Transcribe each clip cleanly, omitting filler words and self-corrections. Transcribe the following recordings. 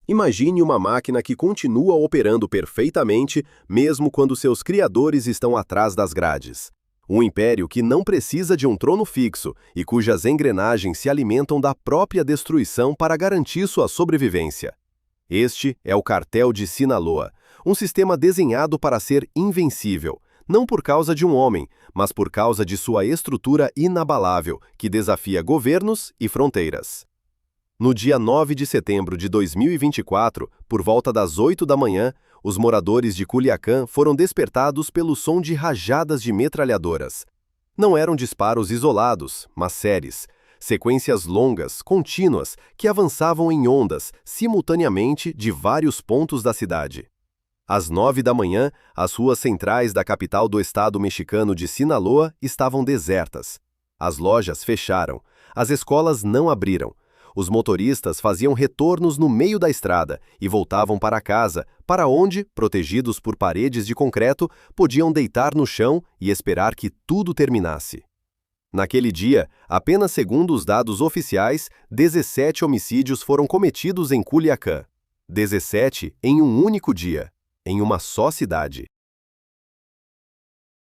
Imagine uma máquina que continua operando perfeitamente, mesmo quando seus criadores estão atrás das grades. Um império que não precisa de um trono fixo e cujas engrenagens se alimentam da própria destruição para garantir sua sobrevivência. Este é o Cartel de Sinaloa, um sistema desenhado para ser invencível, não por causa de um homem, mas por causa de sua estrutura inabalável, que desafia governos e fronteiras. No dia 9 de setembro de 2024, por volta das 8 da manhã, os moradores de Culiacán foram despertados pelo som de rajadas de metralhadoras. Não eram disparos isolados, mas séries, sequências longas, contínuas, que avançavam em ondas, simultaneamente, de vários pontos da cidade. Às 9 da manhã, as ruas centrais da capital do estado mexicano de Sinaloa estavam desertas. As lojas fecharam, as escolas não abriram. Os motoristas faziam retornos no meio da estrada e voltavam para casa, para onde, protegidos por paredes de concreto, podiam deitar no chão e esperar que tudo terminasse. Naquele dia, apenas segundo os dados oficiais, 17 homicídios foram cometidos em Culiacán. 17 em um único dia, em uma só cidade.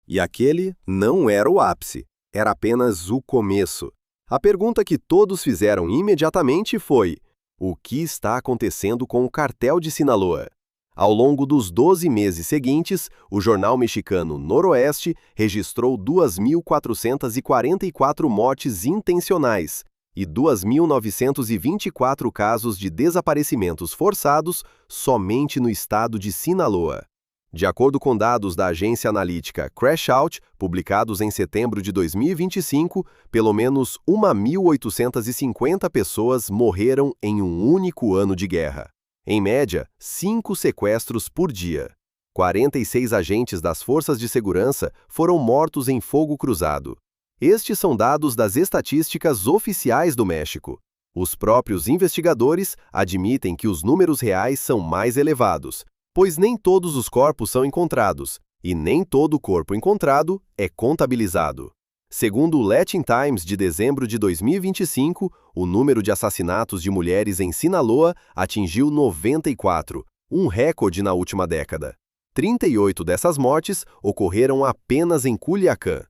E aquele não era o ápice, era apenas o começo. A pergunta que todos fizeram imediatamente foi: o que está acontecendo com o Cartel de Sinaloa? Ao longo dos 12 meses seguintes, o jornal mexicano Noroeste registrou 2.444 mortes intencionais e 2.924 casos de desaparecimentos forçados somente no estado de Sinaloa. De acordo com dados da agência analítica Crashout, publicados em setembro de 2025, pelo menos 1.850 pessoas morreram em um único ano de guerra. Em média, 5 sequestros por dia. 46 agentes das forças de segurança foram mortos em fogo cruzado. Estes são dados das estatísticas oficiais do México. Os próprios investigadores admitem que os números reais são mais elevados, pois nem todos os corpos são encontrados, e nem todo corpo encontrado é contabilizado. Segundo o Latin Times de dezembro de 2025, o número de assassinatos de mulheres em Sinaloa atingiu 94, um recorde na última década. 38 dessas mortes ocorreram apenas em Culiacán.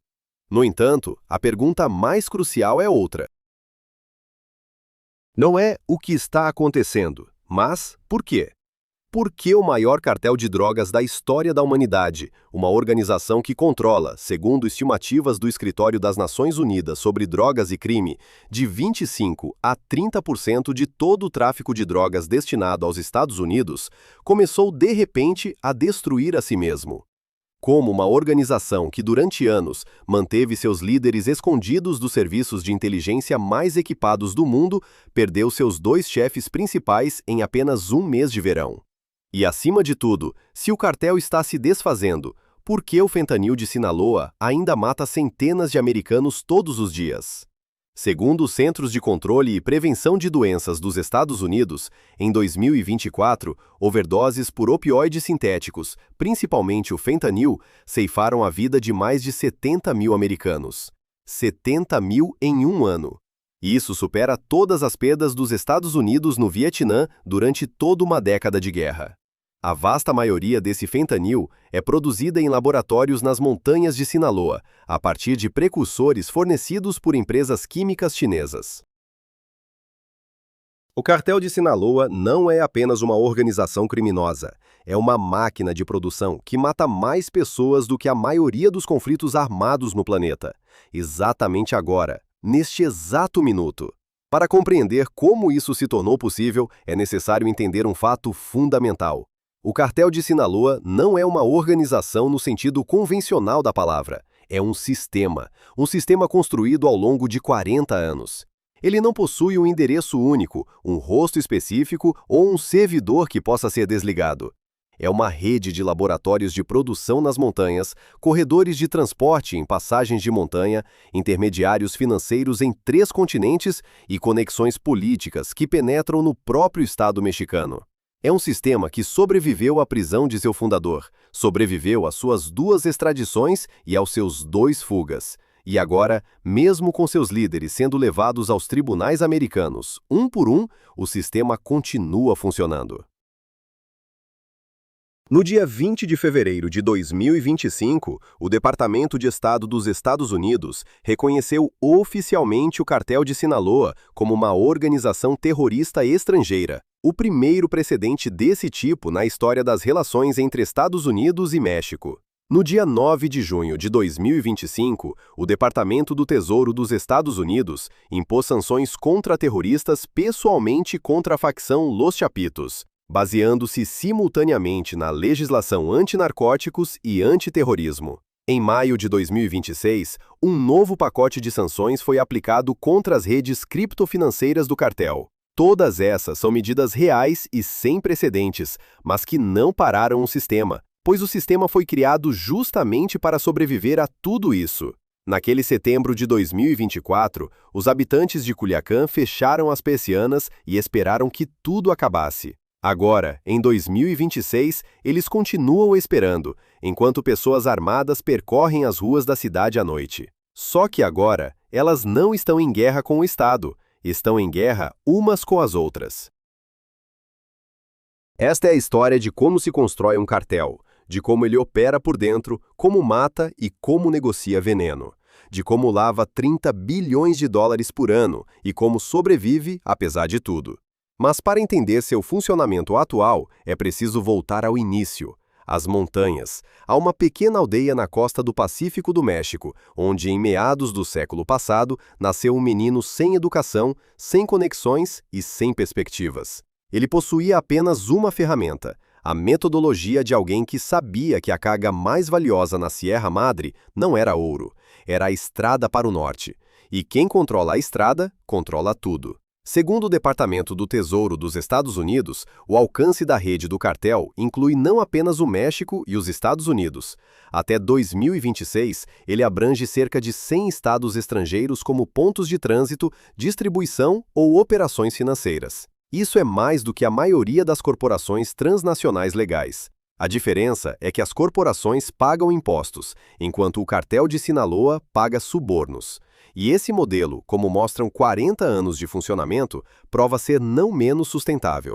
No entanto, a pergunta mais crucial é outra. Não é o que está acontecendo, mas por quê? Por que o maior cartel de drogas da história da humanidade, uma organização que controla, segundo estimativas do Escritório das Nações Unidas sobre Drogas e Crime, de 25% a 30% de todo o tráfico de drogas destinado aos Estados Unidos, começou de repente a destruir a si mesmo? Como uma organização que durante anos manteve seus líderes escondidos dos serviços de inteligência mais equipados do mundo, perdeu seus 2 chefes principais em apenas um mês de verão? E, acima de tudo, se o cartel está se desfazendo, por que o fentanil de Sinaloa ainda mata centenas de americanos todos os dias? Segundo os Centros de Controle e Prevenção de Doenças dos Estados Unidos, em 2024, overdoses por opioides sintéticos, principalmente o fentanil, ceifaram a vida de mais de 70 mil americanos. 70 mil em um ano. E isso supera todas as perdas dos Estados Unidos no Vietnã durante toda uma década de guerra. A vasta maioria desse fentanil é produzida em laboratórios nas montanhas de Sinaloa, a partir de precursores fornecidos por empresas químicas chinesas. O Cartel de Sinaloa não é apenas uma organização criminosa, é uma máquina de produção que mata mais pessoas do que a maioria dos conflitos armados no planeta. Exatamente agora, neste exato minuto. Para compreender como isso se tornou possível, é necessário entender um fato fundamental. O Cartel de Sinaloa não é uma organização no sentido convencional da palavra. É um sistema construído ao longo de 40 anos. Ele não possui um endereço único, um rosto específico ou um servidor que possa ser desligado. É uma rede de laboratórios de produção nas montanhas, corredores de transporte em passagens de montanha, intermediários financeiros em 3 continentes e conexões políticas que penetram no próprio Estado mexicano. É um sistema que sobreviveu à prisão de seu fundador, sobreviveu às suas 2 extradições e aos seus 2 fugas. E agora, mesmo com seus líderes sendo levados aos tribunais americanos, um por um, o sistema continua funcionando. No dia 20 de fevereiro de 2025, o Departamento de Estado dos Estados Unidos reconheceu oficialmente o Cartel de Sinaloa como uma organização terrorista estrangeira, o primeiro precedente desse tipo na história das relações entre Estados Unidos e México. No dia 9 de junho de 2025, o Departamento do Tesouro dos Estados Unidos impôs sanções contra-terroristas pessoalmente contra a facção Los Chapitos, baseando-se simultaneamente na legislação antinarcóticos e antiterrorismo. Em maio de 2026, um novo pacote de sanções foi aplicado contra as redes criptofinanceiras do cartel. Todas essas são medidas reais e sem precedentes, mas que não pararam o sistema, pois o sistema foi criado justamente para sobreviver a tudo isso. Naquele setembro de 2024, os habitantes de Culiacán fecharam as persianas e esperaram que tudo acabasse. Agora, em 2026, eles continuam esperando, enquanto pessoas armadas percorrem as ruas da cidade à noite. Só que agora, elas não estão em guerra com o Estado, estão em guerra umas com as outras. Esta é a história de como se constrói um cartel, de como ele opera por dentro, como mata e como negocia veneno, de como lava 30 bilhões de dólares por ano e como sobrevive apesar de tudo. Mas para entender seu funcionamento atual, é preciso voltar ao início, às montanhas, a uma pequena aldeia na costa do Pacífico do México, onde em meados do século passado nasceu um menino sem educação, sem conexões e sem perspectivas. Ele possuía apenas uma ferramenta, a metodologia de alguém que sabia que a carga mais valiosa na Sierra Madre não era ouro, era a estrada para o norte. E quem controla a estrada, controla tudo. Segundo o Departamento do Tesouro dos Estados Unidos, o alcance da rede do cartel inclui não apenas o México e os Estados Unidos. Até 2026, ele abrange cerca de 100 estados estrangeiros como pontos de trânsito, distribuição ou operações financeiras. Isso é mais do que a maioria das corporações transnacionais legais. A diferença é que as corporações pagam impostos, enquanto o cartel de Sinaloa paga subornos. E esse modelo, como mostram 40 anos de funcionamento, prova ser não menos sustentável.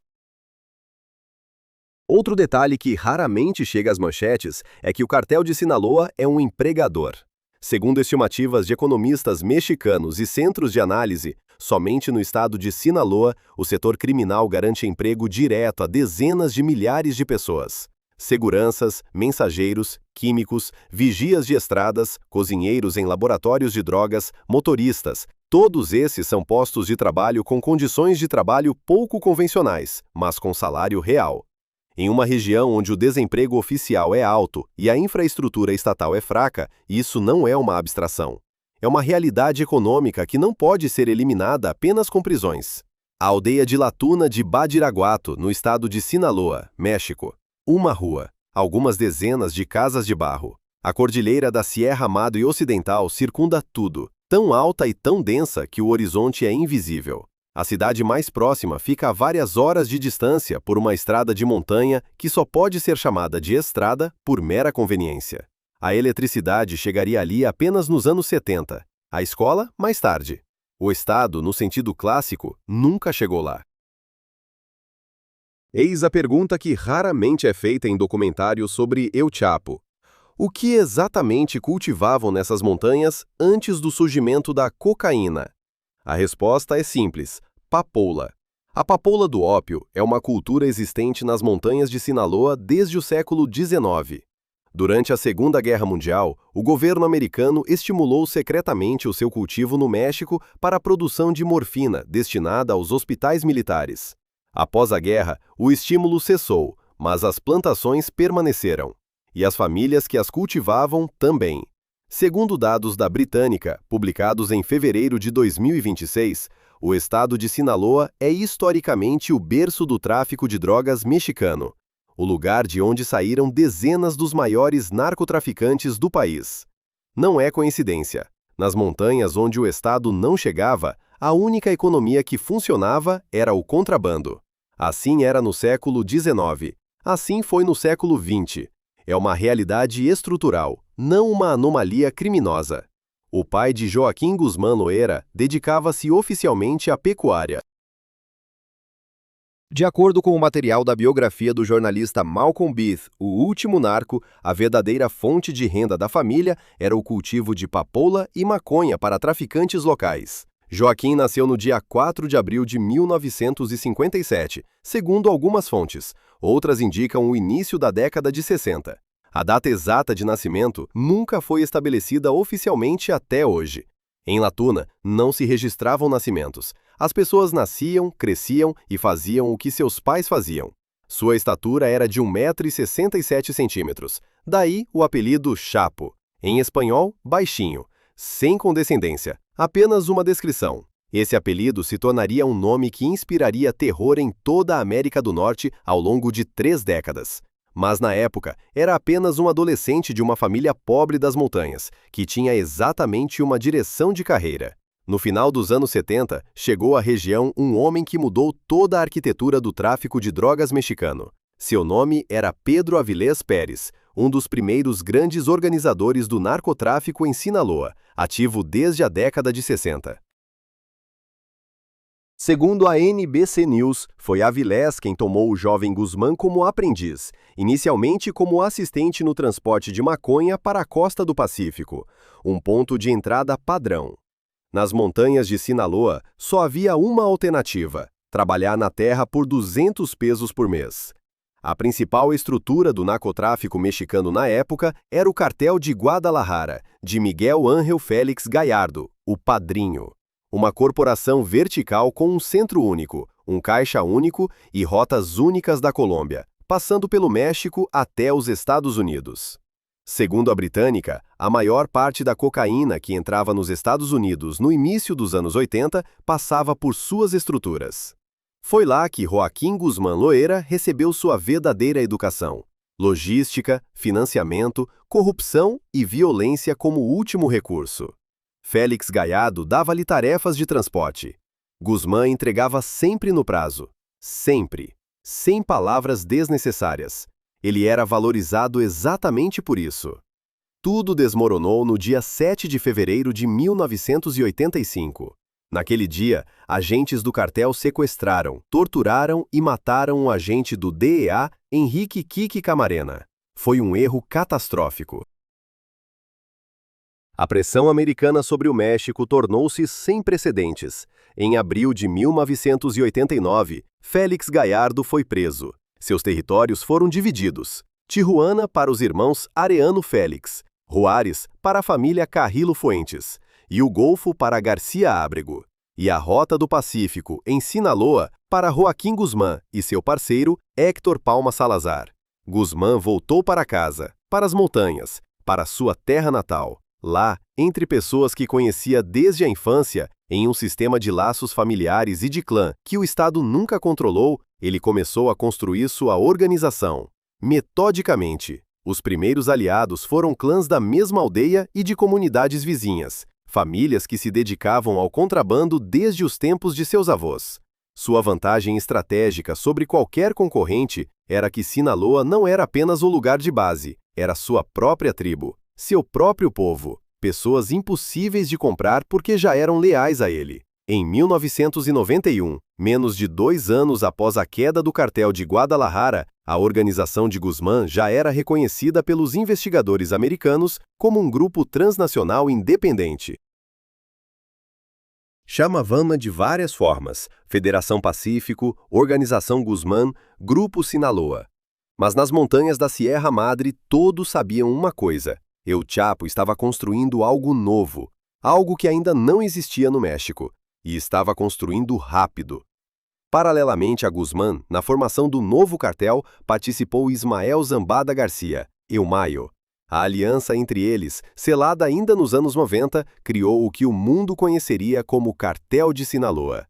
Outro detalhe que raramente chega às manchetes é que o cartel de Sinaloa é um empregador. Segundo estimativas de economistas mexicanos e centros de análise, somente no estado de Sinaloa, o setor criminal garante emprego direto a dezenas de milhares de pessoas. Seguranças, mensageiros, químicos, vigias de estradas, cozinheiros em laboratórios de drogas, motoristas. Todos esses são postos de trabalho com condições de trabalho pouco convencionais, mas com salário real. Em uma região onde o desemprego oficial é alto e a infraestrutura estatal é fraca, isso não é uma abstração. É uma realidade econômica que não pode ser eliminada apenas com prisões. A aldeia de Latuna de Badiraguato, no estado de Sinaloa, México. Uma rua, algumas dezenas de casas de barro. A cordilheira da Sierra Madre Ocidental circunda tudo, tão alta e tão densa que o horizonte é invisível. A cidade mais próxima fica a várias horas de distância por uma estrada de montanha que só pode ser chamada de estrada por mera conveniência. A eletricidade chegaria ali apenas nos anos 70, a escola mais tarde. O Estado, no sentido clássico, nunca chegou lá. Eis a pergunta que raramente é feita em documentários sobre El Chapo. O que exatamente cultivavam nessas montanhas antes do surgimento da cocaína? A resposta é simples: papoula. A papoula do ópio é uma cultura existente nas montanhas de Sinaloa desde o século XIX. Durante a Segunda Guerra Mundial, o governo americano estimulou secretamente o seu cultivo no México para a produção de morfina destinada aos hospitais militares. Após a guerra, o estímulo cessou, mas as plantações permaneceram. E as famílias que as cultivavam também. Segundo dados da Britânica, publicados em fevereiro de 2026, o estado de Sinaloa é historicamente o berço do tráfico de drogas mexicano, o lugar de onde saíram dezenas dos maiores narcotraficantes do país. Não é coincidência. Nas montanhas onde o estado não chegava, a única economia que funcionava era o contrabando. Assim era no século XIX. Assim foi no século XX. É uma realidade estrutural, não uma anomalia criminosa. O pai de Joaquim Guzmán Loera dedicava-se oficialmente à pecuária. De acordo com o material da biografia do jornalista Malcolm Beath, o último narco, a verdadeira fonte de renda da família era o cultivo de papoula e maconha para traficantes locais. Joaquim nasceu no dia 4 de abril de 1957, segundo algumas fontes. Outras indicam o início da década de 60. A data exata de nascimento nunca foi estabelecida oficialmente até hoje. Em Latuna, não se registravam nascimentos. As pessoas nasciam, cresciam e faziam o que seus pais faziam. Sua estatura era de 1,67 m, daí o apelido Chapo. Em espanhol, baixinho, sem condescendência, apenas uma descrição. Esse apelido se tornaria um nome que inspiraria terror em toda a América do Norte ao longo de 3 décadas. Mas na época, era apenas um adolescente de uma família pobre das montanhas, que tinha exatamente uma direção de carreira. No final dos anos 70, chegou à região um homem que mudou toda a arquitetura do tráfico de drogas mexicano. Seu nome era Pedro Avilés Pérez, um dos primeiros grandes organizadores do narcotráfico em Sinaloa, ativo desde a década de 60. Segundo a NBC News, foi Avilés quem tomou o jovem Guzmán como aprendiz, inicialmente como assistente no transporte de maconha para a costa do Pacífico, um ponto de entrada padrão. Nas montanhas de Sinaloa, só havia uma alternativa: trabalhar na terra por 200 pesos por mês. A principal estrutura do narcotráfico mexicano na época era o cartel de Guadalajara, de Miguel Ángel Félix Gallardo, o Padrinho. Uma corporação vertical com um centro único, um caixa único e rotas únicas da Colômbia, passando pelo México até os Estados Unidos. Segundo a britânica, a maior parte da cocaína que entrava nos Estados Unidos no início dos anos 80 passava por suas estruturas. Foi lá que Joaquim Guzmán Loera recebeu sua verdadeira educação: logística, financiamento, corrupção e violência como último recurso. Félix Gallardo dava-lhe tarefas de transporte. Guzmán entregava sempre no prazo. Sempre. Sem palavras desnecessárias. Ele era valorizado exatamente por isso. Tudo desmoronou no dia 7 de fevereiro de 1985. Naquele dia, agentes do cartel sequestraram, torturaram e mataram um agente do DEA, Henrique Kiki Camarena. Foi um erro catastrófico. A pressão americana sobre o México tornou-se sem precedentes. Em abril de 1989, Félix Gallardo foi preso. Seus territórios foram divididos: Tijuana para os irmãos Arellano Félix, Juárez para a família Carrillo Fuentes e o Golfo para García Ábrego, e a Rota do Pacífico, em Sinaloa, para Joaquim Guzmán e seu parceiro Héctor Palma Salazar. Guzmán voltou para casa, para as montanhas, para sua terra natal. Lá, entre pessoas que conhecia desde a infância, em um sistema de laços familiares e de clã que o Estado nunca controlou, ele começou a construir sua organização. Metodicamente, os primeiros aliados foram clãs da mesma aldeia e de comunidades vizinhas, famílias que se dedicavam ao contrabando desde os tempos de seus avós. Sua vantagem estratégica sobre qualquer concorrente era que Sinaloa não era apenas o lugar de base, era sua própria tribo. Seu próprio povo, pessoas impossíveis de comprar porque já eram leais a ele. Em 1991, menos de 2 anos após a queda do cartel de Guadalajara, a organização de Guzmán já era reconhecida pelos investigadores americanos como um grupo transnacional independente. Chamavam-na de várias formas: Federação Pacífico, Organização Guzmán, Grupo Sinaloa. Mas nas montanhas da Sierra Madre todos sabiam uma coisa: El Chapo estava construindo algo novo, algo que ainda não existia no México, e estava construindo rápido. Paralelamente a Guzmán, na formação do novo cartel, participou Ismael Zambada Garcia, El Mayo. A aliança entre eles, selada ainda nos anos 90, criou o que o mundo conheceria como Cartel de Sinaloa.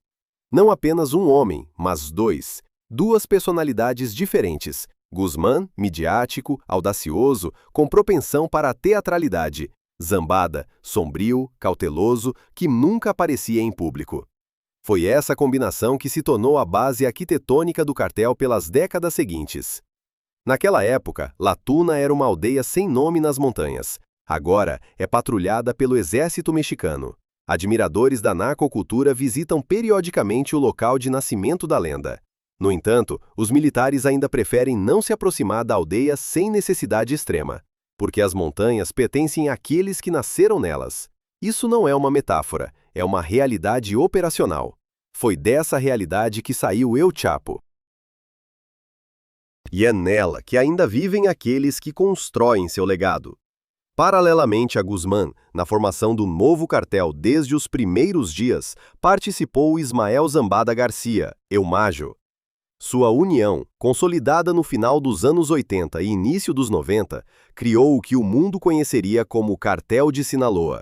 Não apenas um homem, mas duas personalidades diferentes. Guzmán, midiático, audacioso, com propensão para a teatralidade. Zambada, sombrio, cauteloso, que nunca aparecia em público. Foi essa combinação que se tornou a base arquitetônica do cartel pelas décadas seguintes. Naquela época, Latuna era uma aldeia sem nome nas montanhas. Agora é patrulhada pelo exército mexicano. Admiradores da narcocultura visitam periodicamente o local de nascimento da lenda. No entanto, os militares ainda preferem não se aproximar da aldeia sem necessidade extrema, porque as montanhas pertencem àqueles que nasceram nelas. Isso não é uma metáfora, é uma realidade operacional. Foi dessa realidade que saiu El Chapo. E é nela que ainda vivem aqueles que constroem seu legado. Paralelamente a Guzmán, na formação do novo cartel desde os primeiros dias, participou Ismael Zambada Garcia, El Mayo. Sua união, consolidada no final dos anos 80 e início dos 90, criou o que o mundo conheceria como Cartel de Sinaloa.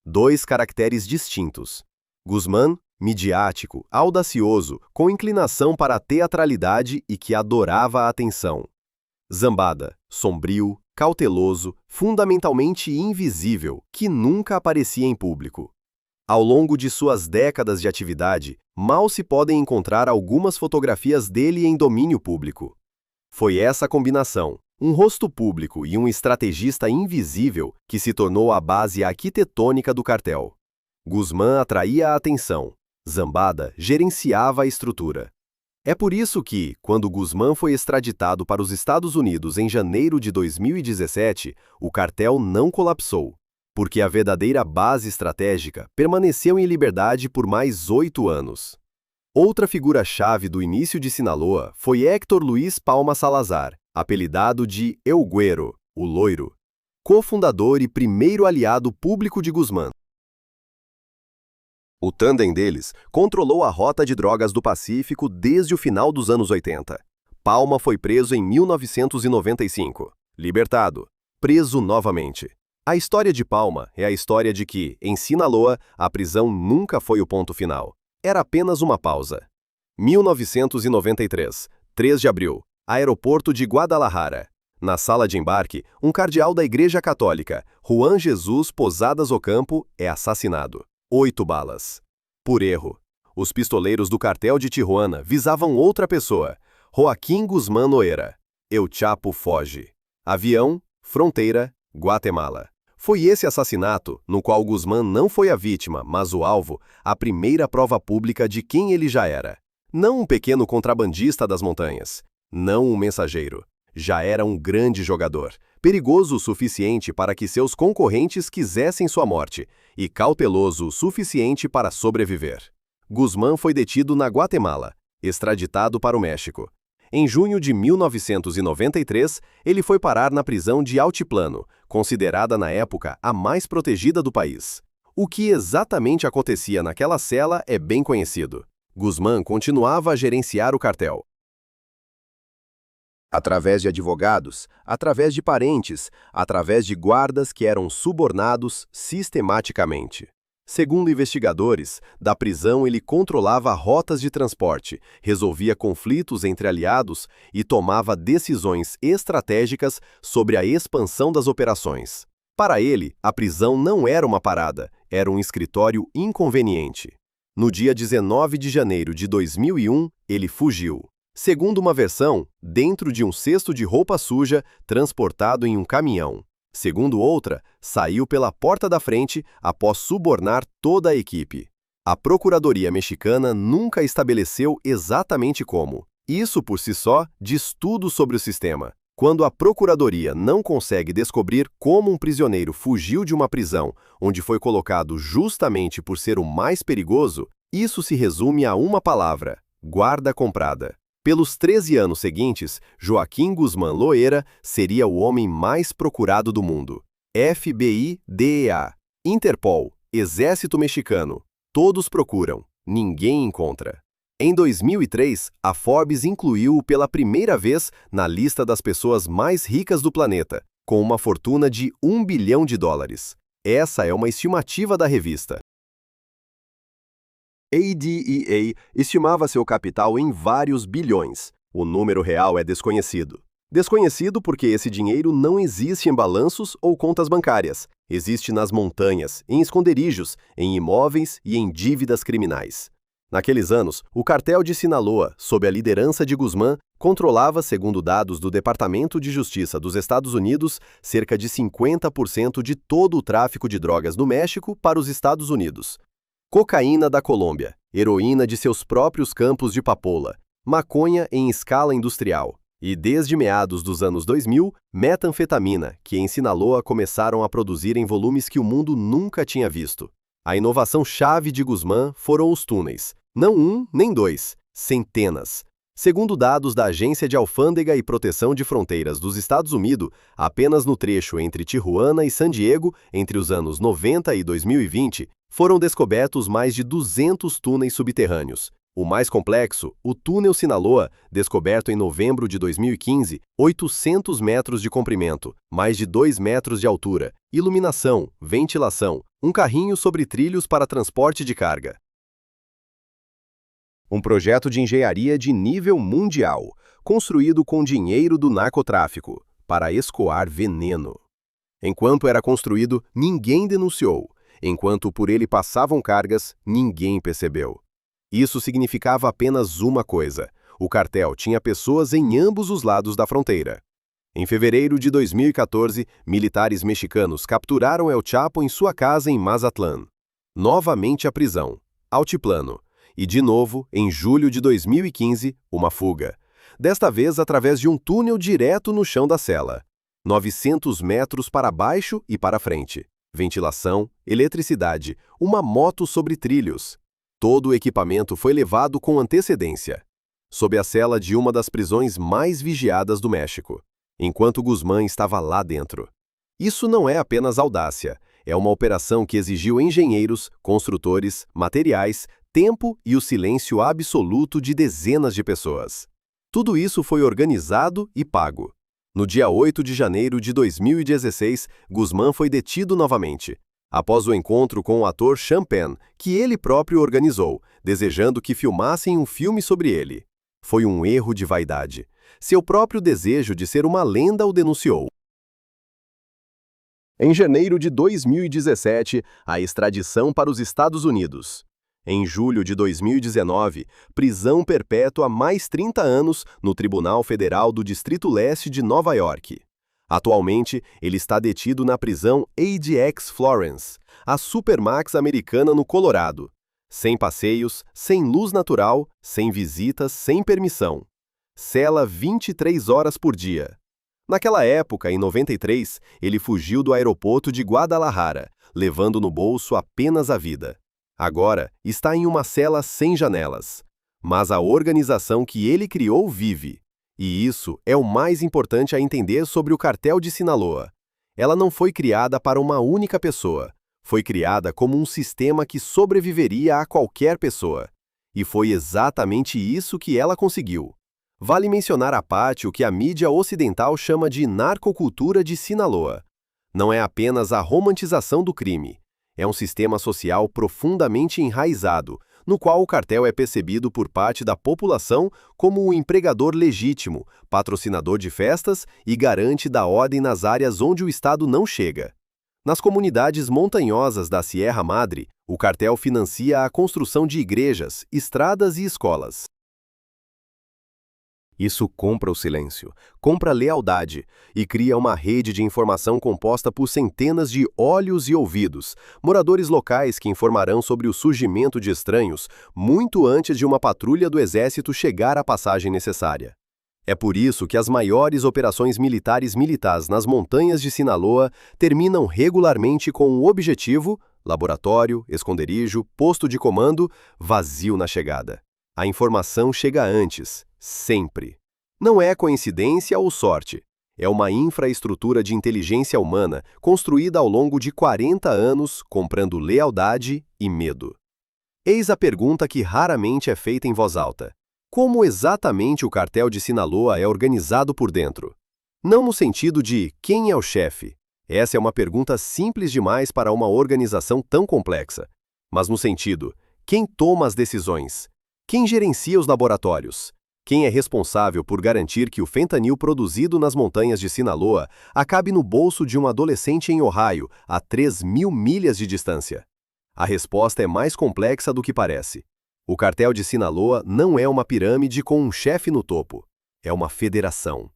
Dois caracteres distintos. Guzmán, midiático, audacioso, com inclinação para a teatralidade e que adorava a atenção. Zambada, sombrio, cauteloso, fundamentalmente invisível, que nunca aparecia em público. Ao longo de suas décadas de atividade, mal se podem encontrar algumas fotografias dele em domínio público. Foi essa combinação, um rosto público e um estrategista invisível, que se tornou a base arquitetônica do cartel. Guzmán atraía a atenção, Zambada gerenciava a estrutura. É por isso que, quando Guzmán foi extraditado para os Estados Unidos em janeiro de 2017, o cartel não colapsou, porque a verdadeira base estratégica permaneceu em liberdade por mais 8 anos. Outra figura-chave do início de Sinaloa foi Héctor Luiz Palma Salazar, apelidado de El Güero, o Loiro, cofundador e primeiro aliado público de Guzmán. O tandem deles controlou a rota de drogas do Pacífico desde o final dos anos 80. Palma foi preso em 1995. Libertado. Preso novamente. A história de Palma é a história de que, em Sinaloa, a prisão nunca foi o ponto final. Era apenas uma pausa. 1993, 3 de abril, aeroporto de Guadalajara. Na sala de embarque, um cardeal da Igreja Católica, Juan Jesus Posadas Ocampo, é assassinado. 8 balas. Por erro. Os pistoleiros do cartel de Tijuana visavam outra pessoa, Joaquim Guzmán Loera. El Chapo foge. Avião, fronteira, Guatemala. Foi esse assassinato, no qual Guzmán não foi a vítima, mas o alvo, a primeira prova pública de quem ele já era. Não um pequeno contrabandista das montanhas. Não um mensageiro. Já era um grande jogador, perigoso o suficiente para que seus concorrentes quisessem sua morte, e cauteloso o suficiente para sobreviver. Guzmán foi detido na Guatemala, extraditado para o México. Em junho de 1993, ele foi parar na prisão de Altiplano, considerada na época a mais protegida do país. O que exatamente acontecia naquela cela é bem conhecido. Guzmán continuava a gerenciar o cartel. Através de advogados, através de parentes, através de guardas que eram subornados sistematicamente. Segundo investigadores, da prisão ele controlava rotas de transporte, resolvia conflitos entre aliados e tomava decisões estratégicas sobre a expansão das operações. Para ele, a prisão não era uma parada, era um escritório inconveniente. No dia 19 de janeiro de 2001, ele fugiu. Segundo uma versão, dentro de um cesto de roupa suja transportado em um caminhão. Segundo outra, saiu pela porta da frente após subornar toda a equipe. A Procuradoria Mexicana nunca estabeleceu exatamente como. Isso por si só diz tudo sobre o sistema. Quando a Procuradoria não consegue descobrir como um prisioneiro fugiu de uma prisão onde foi colocado justamente por ser o mais perigoso, isso se resume a uma palavra: guarda comprada. Pelos 13 anos seguintes, Joaquim Guzmán Loera seria o homem mais procurado do mundo. FBI, DEA, Interpol, Exército Mexicano, todos procuram, ninguém encontra. Em 2003, a Forbes incluiu-o pela primeira vez na lista das pessoas mais ricas do planeta, com uma fortuna de $1 bilhão. Essa é uma estimativa da revista. A DEA estimava seu capital em vários bilhões. O número real é desconhecido. Desconhecido porque esse dinheiro não existe em balanços ou contas bancárias. Existe nas montanhas, em esconderijos, em imóveis e em dívidas criminais. Naqueles anos, o cartel de Sinaloa, sob a liderança de Guzmán, controlava, segundo dados do Departamento de Justiça dos Estados Unidos, cerca de 50% de todo o tráfico de drogas do México para os Estados Unidos. Cocaína da Colômbia, heroína de seus próprios campos de papoula, maconha em escala industrial e, desde meados dos anos 2000, metanfetamina, que em Sinaloa começaram a produzir em volumes que o mundo nunca tinha visto. A inovação-chave de Guzmán foram os túneis. Não um, nem dois, centenas. Segundo dados da Agência de Alfândega e Proteção de Fronteiras dos Estados Unidos, apenas no trecho entre Tijuana e San Diego, entre os anos 90 e 2020, foram descobertos mais de 200 túneis subterrâneos. O mais complexo, o túnel Sinaloa, descoberto em novembro de 2015, 800 metros de comprimento, mais de 2 metros de altura, iluminação, ventilação, um carrinho sobre trilhos para transporte de carga. Um projeto de engenharia de nível mundial, construído com dinheiro do narcotráfico, para escoar veneno. Enquanto era construído, ninguém denunciou. Enquanto por ele passavam cargas, ninguém percebeu. Isso significava apenas uma coisa: o cartel tinha pessoas em ambos os lados da fronteira. Em fevereiro de 2014, militares mexicanos capturaram El Chapo em sua casa em Mazatlán. Novamente a prisão, altiplano. E, de novo, em julho de 2015, uma fuga. Desta vez através de um túnel direto no chão da cela. 900 metros para baixo e para frente. Ventilação, eletricidade, uma moto sobre trilhos. Todo o equipamento foi levado com antecedência. Sob a cela de uma das prisões mais vigiadas do México. Enquanto Guzmán estava lá dentro. Isso não é apenas audácia. É uma operação que exigiu engenheiros, construtores, materiais, tempo e o silêncio absoluto de dezenas de pessoas. Tudo isso foi organizado e pago. No dia 8 de janeiro de 2016, Guzmán foi detido novamente, após o encontro com o ator Sean Penn, que ele próprio organizou, desejando que filmassem um filme sobre ele. Foi um erro de vaidade. Seu próprio desejo de ser uma lenda o denunciou. Em janeiro de 2017, a extradição para os Estados Unidos. Em julho de 2019, prisão perpétua mais 30 anos no Tribunal Federal do Distrito Leste de Nova York. Atualmente, ele está detido na prisão ADX Florence, a Supermax americana no Colorado. Sem passeios, sem luz natural, sem visitas, sem permissão. Cela 23 horas por dia. Naquela época, em 93, ele fugiu do aeroporto de Guadalajara, levando no bolso apenas a vida. Agora, está em uma cela sem janelas. Mas a organização que ele criou vive. E isso é o mais importante a entender sobre o cartel de Sinaloa. Ela não foi criada para uma única pessoa. Foi criada como um sistema que sobreviveria a qualquer pessoa. E foi exatamente isso que ela conseguiu. Vale mencionar à parte o que a mídia ocidental chama de narcocultura de Sinaloa. Não é apenas a romantização do crime. É um sistema social profundamente enraizado, no qual o cartel é percebido por parte da população como um empregador legítimo, patrocinador de festas e garante da ordem nas áreas onde o Estado não chega. Nas comunidades montanhosas da Sierra Madre, o cartel financia a construção de igrejas, estradas e escolas. Isso compra o silêncio, compra a lealdade e cria uma rede de informação composta por centenas de olhos e ouvidos, moradores locais que informarão sobre o surgimento de estranhos muito antes de uma patrulha do exército chegar à passagem necessária. É por isso que as maiores operações militares nas montanhas de Sinaloa terminam regularmente com um objetivo: laboratório, esconderijo, posto de comando, vazio na chegada. A informação chega antes. Sempre. Não é coincidência ou sorte. É uma infraestrutura de inteligência humana construída ao longo de 40 anos, comprando lealdade e medo. Eis a pergunta que raramente é feita em voz alta. Como exatamente o cartel de Sinaloa é organizado por dentro? Não no sentido de quem é o chefe. Essa é uma pergunta simples demais para uma organização tão complexa. Mas no sentido, quem toma as decisões? Quem gerencia os laboratórios? Quem é responsável por garantir que o fentanil produzido nas montanhas de Sinaloa acabe no bolso de um adolescente em Ohio, a 3.000 milhas de distância? A resposta é mais complexa do que parece. O cartel de Sinaloa não é uma pirâmide com um chefe no topo. É uma federação.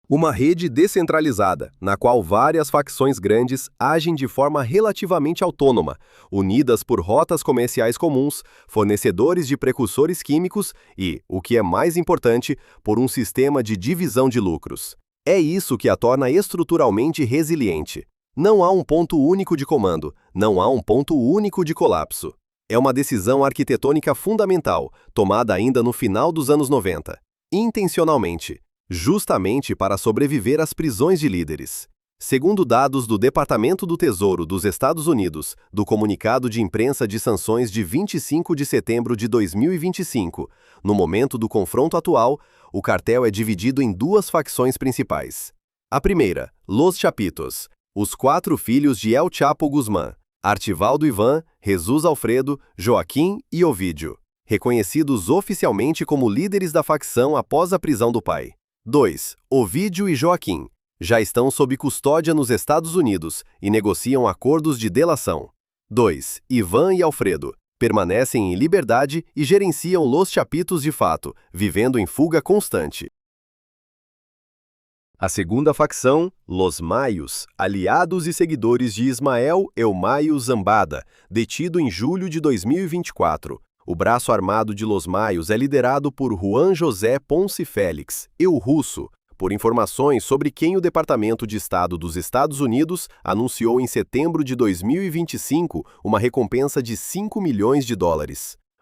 Uma rede descentralizada, na qual várias facções grandes agem de forma relativamente autônoma, unidas por rotas comerciais comuns, fornecedores de precursores químicos e, o que é mais importante, por um sistema de divisão de lucros. É isso que a torna estruturalmente resiliente. Não há um ponto único de comando, não há um ponto único de colapso. É uma decisão arquitetônica fundamental, tomada ainda no final dos anos 90, intencionalmente, justamente para sobreviver às prisões de líderes. Segundo dados do Departamento do Tesouro dos Estados Unidos, do comunicado de imprensa de sanções de 25 de setembro de 2025, no momento do confronto atual, o cartel é dividido em duas facções principais. A primeira, Los Chapitos, os 4 filhos de El Chapo Guzmán, Artivaldo Ivan, Jesus Alfredo, Joaquim e Ovídio, reconhecidos oficialmente como líderes da facção após a prisão do pai. 2. Ovídio e Joaquim já estão sob custódia nos Estados Unidos e negociam acordos de delação. 2. Ivan e Alfredo permanecem em liberdade e gerenciam Los Chapitos de fato, vivendo em fuga constante. A segunda facção, Los Mayos, aliados e seguidores de Ismael Elmayo Zambada, detido em julho de 2024. O braço armado de Los Mayos é liderado por Juan José Ponce Félix, El Russo, por informações sobre quem o Departamento de Estado dos Estados Unidos anunciou em setembro de 2025 uma recompensa de $5 milhões.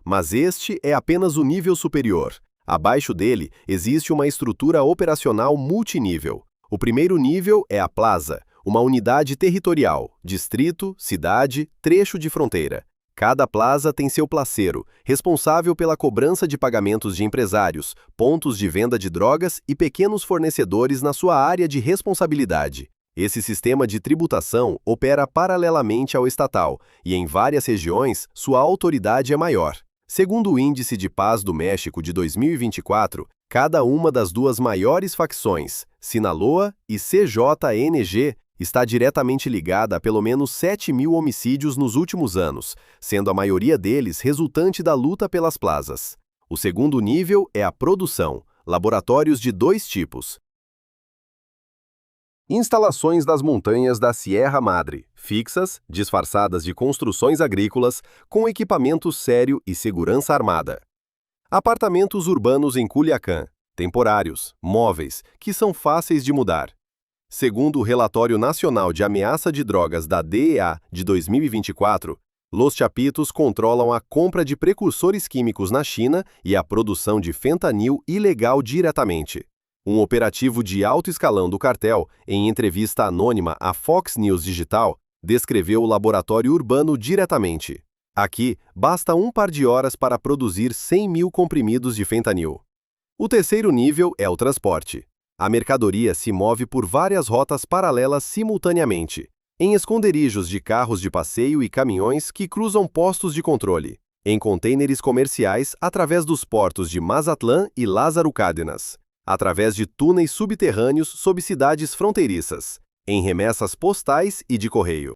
Mas este é apenas o nível superior. Abaixo dele, existe uma estrutura operacional multinível. O primeiro nível é a Plaza, uma unidade territorial, distrito, cidade, trecho de fronteira. Cada plaza tem seu placeiro, responsável pela cobrança de pagamentos de empresários, pontos de venda de drogas e pequenos fornecedores na sua área de responsabilidade. Esse sistema de tributação opera paralelamente ao estatal, e em várias regiões, sua autoridade é maior. Segundo o Índice de Paz do México de 2024, cada uma das duas maiores facções, Sinaloa e CJNG, está diretamente ligada a pelo menos 7.000 homicídios nos últimos anos, sendo a maioria deles resultante da luta pelas plazas. O segundo nível é a produção, laboratórios de 2 tipos. Instalações das montanhas da Sierra Madre, fixas, disfarçadas de construções agrícolas, com equipamento sério e segurança armada. Apartamentos urbanos em Culiacán, temporários, móveis, que são fáceis de mudar. Segundo o Relatório Nacional de Ameaça de Drogas da DEA de 2024, Los Chapitos controlam a compra de precursores químicos na China e a produção de fentanil ilegal diretamente. Um operativo de alto escalão do cartel, em entrevista anônima à Fox News Digital, descreveu o laboratório urbano diretamente. Aqui, basta um par de horas para produzir 100.000 comprimidos de fentanil. O terceiro nível é o transporte. A mercadoria se move por várias rotas paralelas simultaneamente, em esconderijos de carros de passeio e caminhões que cruzam postos de controle, em contêineres comerciais através dos portos de Mazatlán e Lázaro Cárdenas, através de túneis subterrâneos sob cidades fronteiriças, em remessas postais e de correio.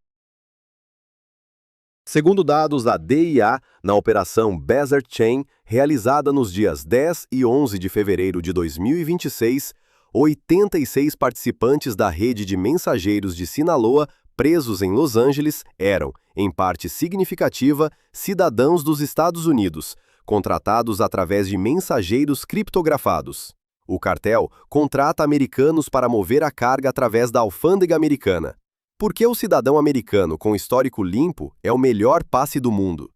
Segundo dados da DIA, na Operação Desert Chain, realizada nos dias 10 e 11 de fevereiro de 2026, 86 participantes da rede de mensageiros de Sinaloa presos em Los Angeles eram, em parte significativa, cidadãos dos Estados Unidos, contratados através de mensageiros criptografados. O cartel contrata americanos para mover a carga através da alfândega americana. Porque o cidadão americano com histórico limpo é o melhor passe do mundo.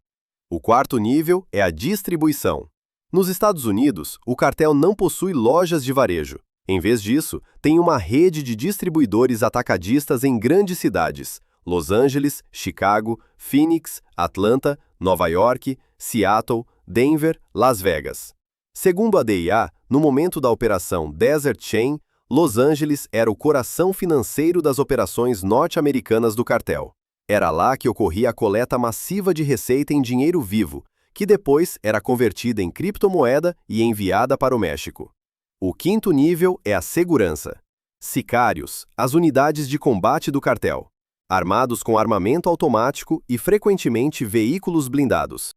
O quarto nível é a distribuição. Nos Estados Unidos, o cartel não possui lojas de varejo. Em vez disso, tem uma rede de distribuidores atacadistas em grandes cidades: Los Angeles, Chicago, Phoenix, Atlanta, Nova York, Seattle, Denver, Las Vegas. Segundo a DIA, no momento da Operação Desert Chain, Los Angeles era o coração financeiro das operações norte-americanas do cartel. Era lá que ocorria a coleta massiva de receita em dinheiro vivo, que depois era convertida em criptomoeda e enviada para o México. O quinto nível é a segurança. Sicários, as unidades de combate do cartel. armados com armamento automático e frequentemente veículos blindados.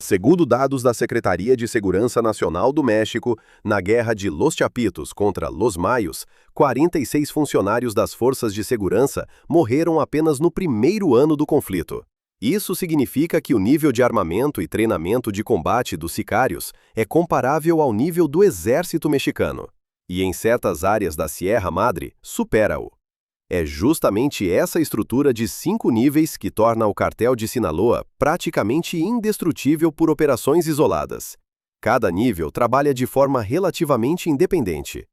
Segundo dados da Secretaria de Segurança Nacional do México, na guerra de Los Chapitos contra Los Mayos, 46 funcionários das forças de segurança morreram apenas no primeiro ano do conflito. Isso significa que o nível de armamento e treinamento de combate dos sicários é comparável ao nível do exército mexicano, e em certas áreas da Sierra Madre, supera-o. É justamente essa estrutura de 5 níveis que torna o cartel de Sinaloa praticamente indestrutível por operações isoladas. Cada nível trabalha de forma relativamente independente.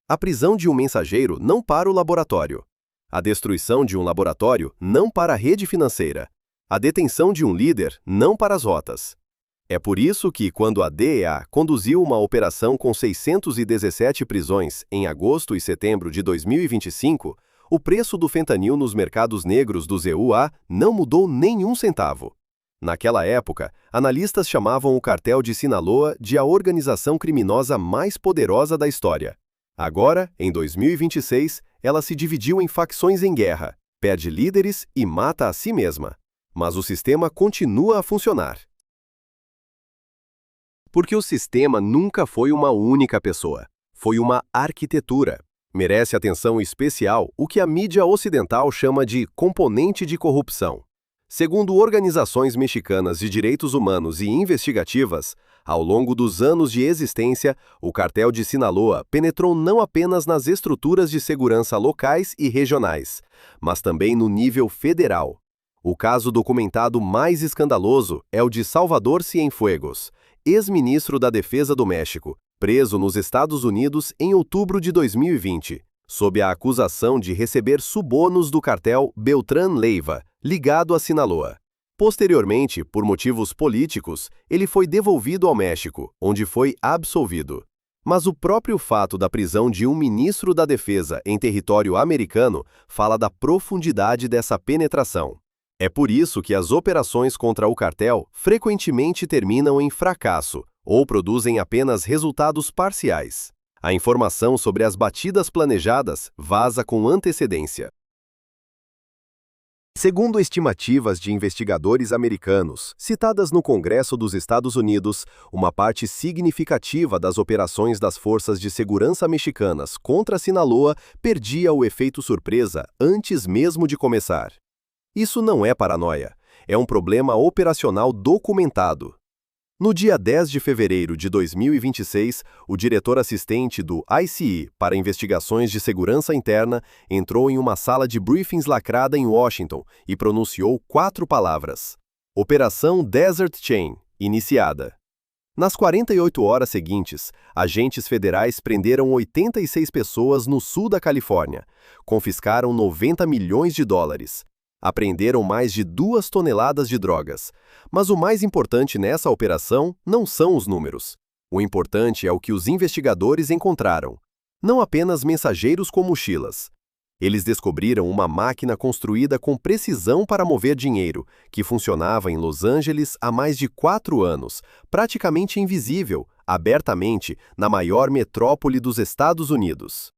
A prisão de um mensageiro não para o laboratório. A destruição de um laboratório não para a rede financeira. A detenção de um líder não para as rotas. É por isso que, quando a DEA conduziu uma operação com 617 prisões em agosto e setembro de 2025, o preço do fentanil nos mercados negros dos EUA não mudou nenhum centavo. Naquela época, analistas chamavam o cartel de Sinaloa de a organização criminosa mais poderosa da história. Agora, em 2026, ela se dividiu em facções em guerra, perde líderes e mata a si mesma. Mas o sistema continua a funcionar. Porque o sistema nunca foi uma única pessoa. Foi uma arquitetura. Merece atenção especial o que a mídia ocidental chama de componente de corrupção. Segundo organizações mexicanas de direitos humanos e investigativas, ao longo dos anos de existência, o cartel de Sinaloa penetrou não apenas nas estruturas de segurança locais e regionais, mas também no nível federal. O caso documentado mais escandaloso é o de Salvador Cienfuegos, ex-ministro da Defesa do México, preso nos Estados Unidos em outubro de 2020, sob a acusação de receber subornos do cartel Beltrán Leiva, ligado a Sinaloa. Posteriormente, por motivos políticos, ele foi devolvido ao México, onde foi absolvido. Mas o próprio fato da prisão de um ministro da Defesa em território americano fala da profundidade dessa penetração. É por isso que as operações contra o cartel frequentemente terminam em fracasso, ou produzem apenas resultados parciais. A informação sobre as batidas planejadas vaza com antecedência. Segundo estimativas de investigadores americanos, citadas no Congresso dos Estados Unidos, uma parte significativa das operações das forças de segurança mexicanas contra Sinaloa perdia o efeito surpresa antes mesmo de começar. Isso não é paranoia, é um problema operacional documentado. No dia 10 de fevereiro de 2026, o diretor assistente do ICE para investigações de segurança interna entrou em uma sala de briefings lacrada em Washington e pronunciou 4 palavras. Operação Desert Chain, iniciada. Nas 48 horas seguintes, agentes federais prenderam 86 pessoas no sul da Califórnia, confiscaram 90 milhões de dólares. Apreenderam mais de 2 toneladas de drogas. Mas o mais importante nessa operação não são os números. O importante é o que os investigadores encontraram. Não apenas mensageiros com mochilas. Eles descobriram uma máquina construída com precisão para mover dinheiro, que funcionava em Los Angeles há mais de 4 anos, praticamente invisível, abertamente, na maior metrópole dos Estados Unidos.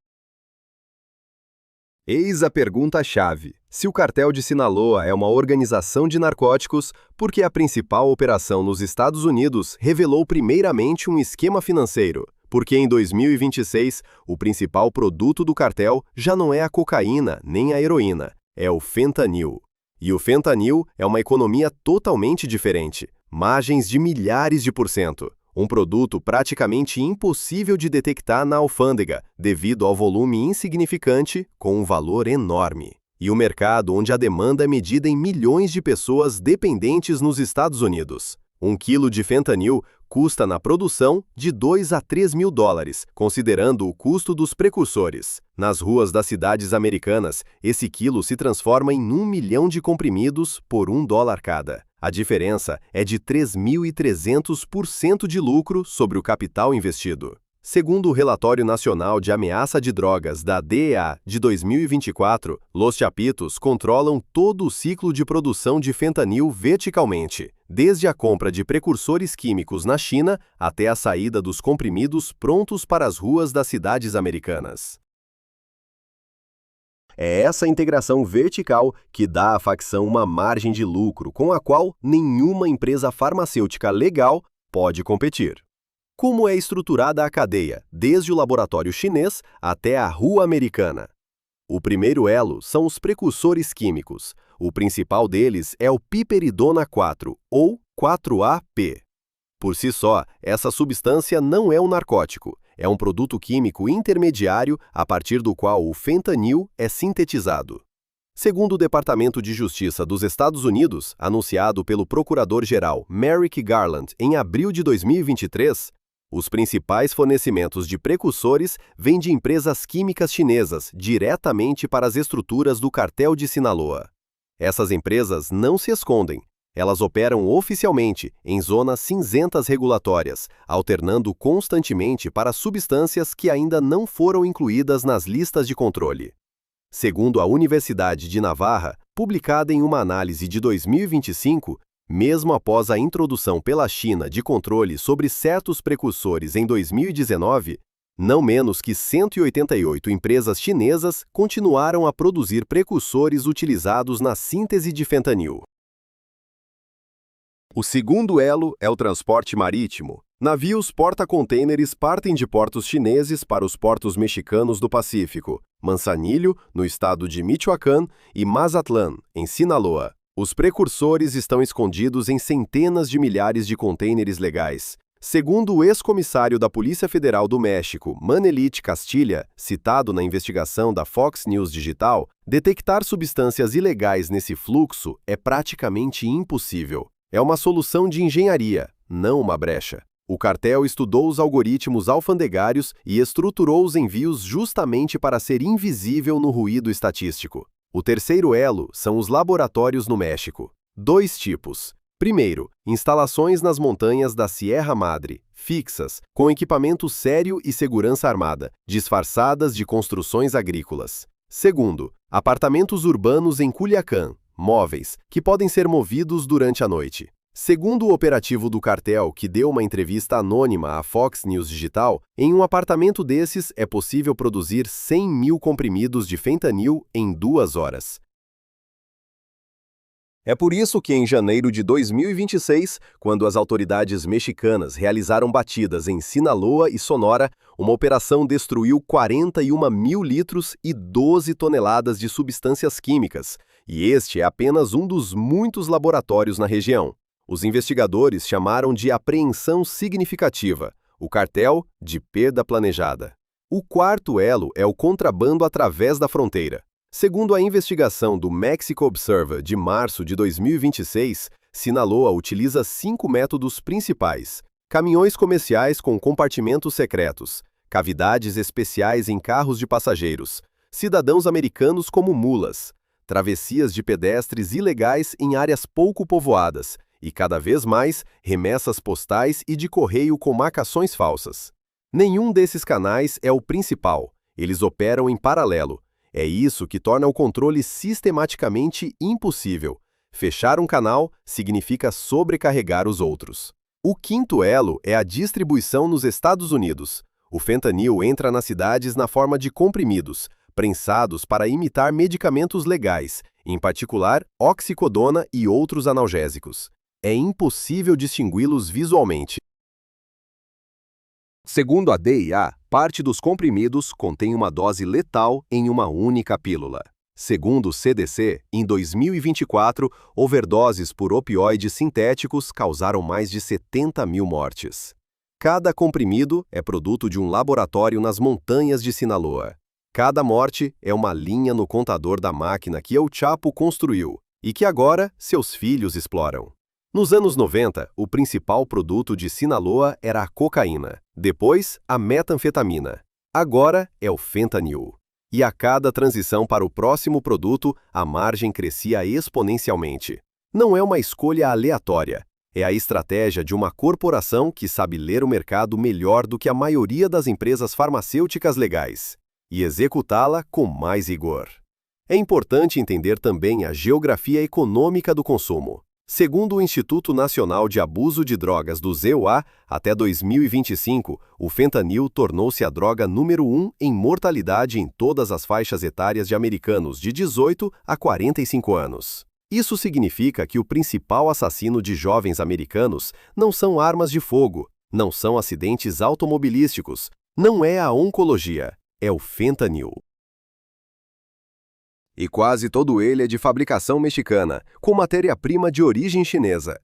Eis a pergunta-chave. Se o cartel de Sinaloa é uma organização de narcóticos, por que a principal operação nos Estados Unidos revelou primeiramente um esquema financeiro? Porque em 2026, o principal produto do cartel já não é a cocaína nem a heroína, é o fentanil. E o fentanil é uma economia totalmente diferente, margens de milhares de %. Um produto praticamente impossível de detectar na alfândega, devido ao volume insignificante com um valor enorme. E o mercado onde a demanda é medida em milhões de pessoas dependentes nos Estados Unidos. 1 quilo de fentanil custa na produção de 2 a 3 mil dólares, considerando o custo dos precursores. Nas ruas das cidades americanas, esse quilo se transforma em 1 milhão de comprimidos por $1 cada. A diferença é de 3.300% de lucro sobre o capital investido. Segundo o Relatório Nacional de Ameaça de Drogas da DEA de 2024, Los Chapitos controlam todo o ciclo de produção de fentanil verticalmente, desde a compra de precursores químicos na China até a saída dos comprimidos prontos para as ruas das cidades americanas. É essa integração vertical que dá à facção uma margem de lucro com a qual nenhuma empresa farmacêutica legal pode competir. Como é estruturada a cadeia, desde o laboratório chinês até a rua americana? O primeiro elo são os precursores químicos. O principal deles é o piperidona 4, ou 4-AP. Por si só, essa substância não é um narcótico, é um produto químico intermediário a partir do qual o fentanil é sintetizado. Segundo o Departamento de Justiça dos Estados Unidos, anunciado pelo Procurador-Geral Merrick Garland em abril de 2023, os principais fornecimentos de precursores vêm de empresas químicas chinesas diretamente para as estruturas do cartel de Sinaloa. Essas empresas não se escondem. Elas operam oficialmente em zonas cinzentas regulatórias, alternando constantemente para substâncias que ainda não foram incluídas nas listas de controle. Segundo a Universidade de Navarra, publicada em uma análise de 2025, mesmo após a introdução pela China de controle sobre certos precursores em 2019, não menos que 188 empresas chinesas continuaram a produzir precursores utilizados na síntese de fentanil. O segundo elo é o transporte marítimo. Navios porta-contêineres partem de portos chineses para os portos mexicanos do Pacífico, Manzanillo, no estado de Michoacán, e Mazatlán, em Sinaloa. Os precursores estão escondidos em centenas de milhares de contêineres legais. Segundo o ex-comissário da Polícia Federal do México, Manelit Castilla, citado na investigação da Fox News Digital, detectar substâncias ilegais nesse fluxo é praticamente impossível. É uma solução de engenharia, não uma brecha. O cartel estudou os algoritmos alfandegários e estruturou os envios justamente para ser invisível no ruído estatístico. O terceiro elo são os laboratórios no México. Dois tipos. Primeiro, instalações nas montanhas da Sierra Madre, fixas, com equipamento sério e segurança armada, disfarçadas de construções agrícolas. Segundo, apartamentos urbanos em Culiacán, móveis, que podem ser movidos durante a noite. Segundo o operativo do cartel, que deu uma entrevista anônima à Fox News Digital, em um apartamento desses é possível produzir 100 mil comprimidos de fentanil em 2 horas. É por isso que em janeiro de 2026, quando as autoridades mexicanas realizaram batidas em Sinaloa e Sonora, uma operação destruiu 41 mil litros e 12 toneladas de substâncias químicas, e este é apenas um dos muitos laboratórios na região. Os investigadores chamaram de apreensão significativa, o cartel de perda planejada. O quarto elo é o contrabando através da fronteira. Segundo a investigação do Mexico Observer de março de 2026, Sinaloa utiliza 5 métodos principais: caminhões comerciais com compartimentos secretos, cavidades especiais em carros de passageiros, cidadãos americanos como mulas, travessias de pedestres ilegais em áreas pouco povoadas e, cada vez mais, remessas postais e de correio com marcações falsas. Nenhum desses canais é o principal, eles operam em paralelo. É isso que torna o controle sistematicamente impossível. Fechar um canal significa sobrecarregar os outros. O quinto elo é a distribuição nos Estados Unidos. O fentanil entra nas cidades na forma de comprimidos, prensados para imitar medicamentos legais, em particular oxicodona e outros analgésicos. É impossível distingui-los visualmente. Segundo a DEA, parte dos comprimidos contém uma dose letal em uma única pílula. Segundo o CDC, em 2024, overdoses por opioides sintéticos causaram mais de 70 mil mortes. Cada comprimido é produto de um laboratório nas montanhas de Sinaloa. Cada morte é uma linha no contador da máquina que El Chapo construiu e que agora seus filhos exploram. Nos anos 90, o principal produto de Sinaloa era a cocaína, depois a metanfetamina. Agora é o fentanil. E a cada transição para o próximo produto, a margem crescia exponencialmente. Não é uma escolha aleatória, é a estratégia de uma corporação que sabe ler o mercado melhor do que a maioria das empresas farmacêuticas legais, e executá-la com mais rigor. É importante entender também a geografia econômica do consumo. Segundo o Instituto Nacional de Abuso de Drogas do ZEUA, até 2025, o fentanil tornou-se a droga número 1 em mortalidade em todas as faixas etárias de americanos de 18 a 45 anos. Isso significa que o principal assassino de jovens americanos não são armas de fogo, não são acidentes automobilísticos, não é a oncologia, é o fentanil. E quase todo ele é de fabricação mexicana, com matéria-prima de origem chinesa.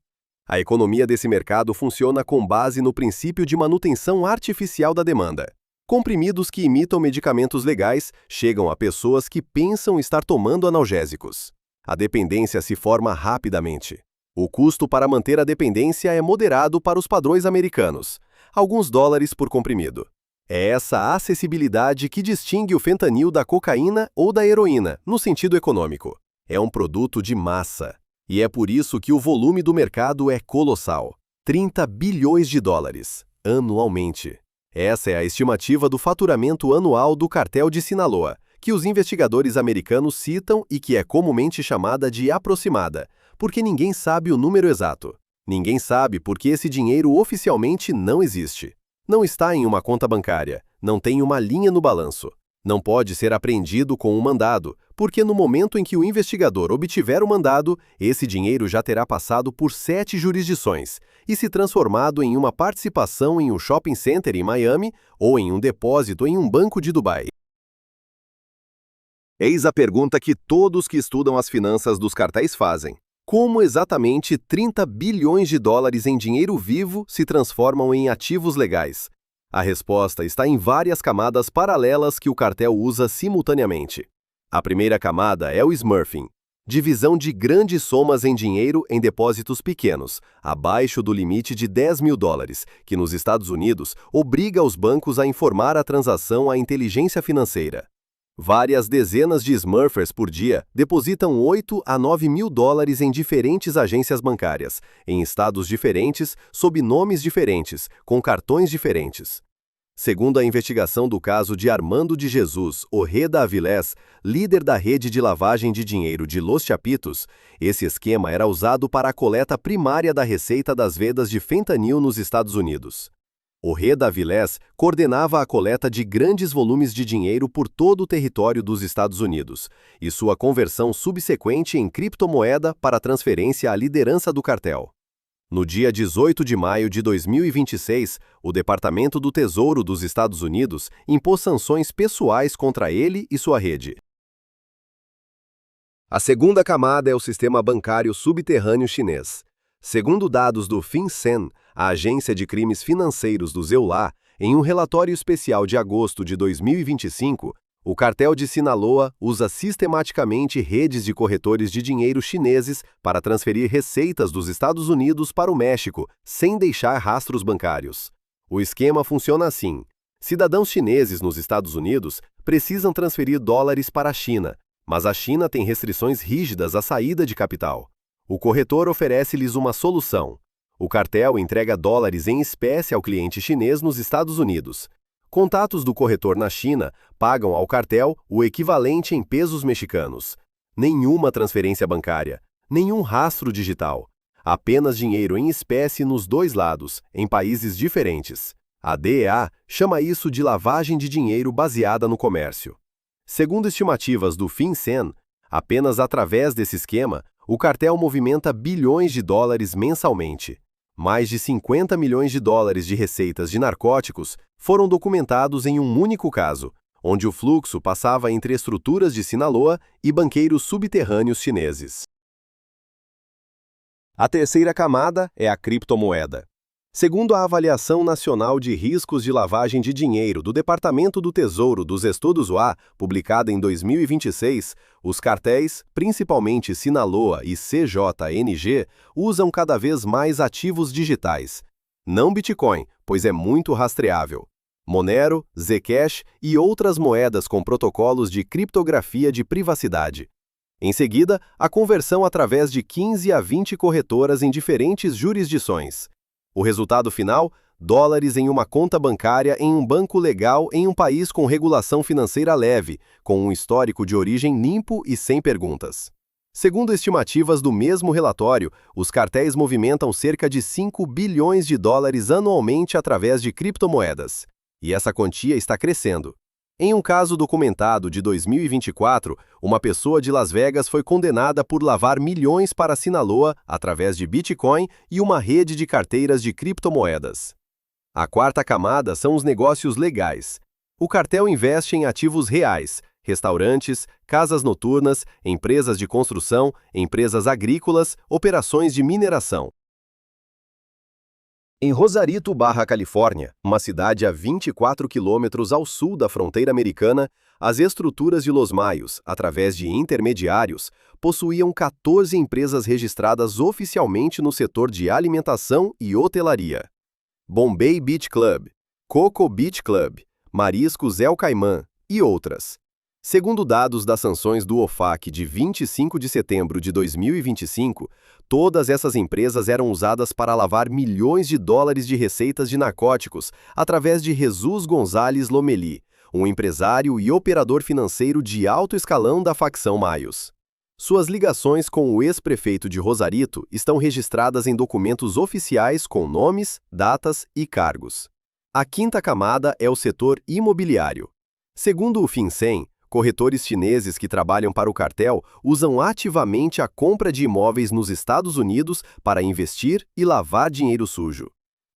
A economia desse mercado funciona com base no princípio de manutenção artificial da demanda. Comprimidos que imitam medicamentos legais chegam a pessoas que pensam estar tomando analgésicos. A dependência se forma rapidamente. O custo para manter a dependência é moderado para os padrões americanos, alguns dólares por comprimido. É essa acessibilidade que distingue o fentanil da cocaína ou da heroína, no sentido econômico. É um produto de massa. E é por isso que o volume do mercado é colossal. 30 bilhões de dólares, anualmente. Essa é a estimativa do faturamento anual do cartel de Sinaloa, que os investigadores americanos citam e que é comumente chamada de aproximada, porque ninguém sabe o número exato. Ninguém sabe porque esse dinheiro oficialmente não existe. Não está em uma conta bancária, não tem uma linha no balanço. Não pode ser apreendido com um mandado, porque no momento em que o investigador obtiver o mandado, esse dinheiro já terá passado por 7 jurisdições e se transformado em uma participação em um shopping center em Miami ou em um depósito em um banco de Dubai. Eis a pergunta que todos que estudam as finanças dos cartéis fazem. Como exatamente 30 bilhões de dólares em dinheiro vivo se transformam em ativos legais? A resposta está em várias camadas paralelas que o cartel usa simultaneamente. A primeira camada é o smurfing, divisão de grandes somas em dinheiro em depósitos pequenos, abaixo do limite de 10 mil dólares, que nos Estados Unidos obriga os bancos a informar a transação à inteligência financeira. Várias dezenas de smurfers por dia depositam 8 a 9 mil dólares em diferentes agências bancárias, em estados diferentes, sob nomes diferentes, com cartões diferentes. Segundo a investigação do caso de Armando de Jesus Ojeda Avilés, líder da rede de lavagem de dinheiro de Los Chapitos, esse esquema era usado para a coleta primária da receita das vendas de fentanil nos Estados Unidos. Ojeda Avilés coordenava a coleta de grandes volumes de dinheiro por todo o território dos Estados Unidos e sua conversão subsequente em criptomoeda para transferência à liderança do cartel. No dia 18 de maio de 2026, o Departamento do Tesouro dos Estados Unidos impôs sanções pessoais contra ele e sua rede. A segunda camada é o sistema bancário subterrâneo chinês. Segundo dados do FinCEN, a Agência de Crimes Financeiros do ZEUA, em um relatório especial de agosto de 2025, o cartel de Sinaloa usa sistematicamente redes de corretores de dinheiro chineses para transferir receitas dos Estados Unidos para o México, sem deixar rastros bancários. O esquema funciona assim: cidadãos chineses nos Estados Unidos precisam transferir dólares para a China, mas a China tem restrições rígidas à saída de capital. O corretor oferece-lhes uma solução. O cartel entrega dólares em espécie ao cliente chinês nos Estados Unidos. Contatos do corretor na China pagam ao cartel o equivalente em pesos mexicanos. Nenhuma transferência bancária, nenhum rastro digital. Apenas dinheiro em espécie nos dois lados, em países diferentes. A DEA chama isso de lavagem de dinheiro baseada no comércio. Segundo estimativas do FinCEN, apenas através desse esquema, o cartel movimenta bilhões de dólares mensalmente. Mais de 50 milhões de dólares de receitas de narcóticos foram documentados em um único caso, onde o fluxo passava entre estruturas de Sinaloa e banqueiros subterrâneos chineses. A terceira camada é a criptomoeda. Segundo a Avaliação Nacional de Riscos de Lavagem de Dinheiro do Departamento do Tesouro dos Estados Unidos, publicada em 2026, os cartéis, principalmente Sinaloa e CJNG, usam cada vez mais ativos digitais. Não Bitcoin, pois é muito rastreável. Monero, Zcash e outras moedas com protocolos de criptografia de privacidade. Em seguida, a conversão através de 15 a 20 corretoras em diferentes jurisdições. O resultado final? Dólares em uma conta bancária em um banco legal em um país com regulação financeira leve, com um histórico de origem limpo e sem perguntas. Segundo estimativas do mesmo relatório, os cartéis movimentam cerca de 5 bilhões de dólares anualmente através de criptomoedas. E essa quantia está crescendo. Em um caso documentado de 2024, uma pessoa de Las Vegas foi condenada por lavar milhões para Sinaloa através de Bitcoin e uma rede de carteiras de criptomoedas. A quarta camada são os negócios legais. O cartel investe em ativos reais, restaurantes, casas noturnas, empresas de construção, empresas agrícolas, operações de mineração. Em Rosarito, Califórnia, uma cidade a 24 quilômetros ao sul da fronteira americana, as estruturas de Los Mayos, através de intermediários, possuíam 14 empresas registradas oficialmente no setor de alimentação e hotelaria. Bombay Beach Club, Coco Beach Club, Mariscos El Caimán e outras. Segundo dados das sanções do OFAC de 25 de setembro de 2025, todas essas empresas eram usadas para lavar milhões de dólares de receitas de narcóticos através de Jesus González Lomelí, um empresário e operador financeiro de alto escalão da facção Mayos. Suas ligações com o ex-prefeito de Rosarito estão registradas em documentos oficiais com nomes, datas e cargos. A quinta camada é o setor imobiliário. Segundo o FinCEN, corretores chineses que trabalham para o cartel usam ativamente a compra de imóveis nos Estados Unidos para investir e lavar dinheiro sujo.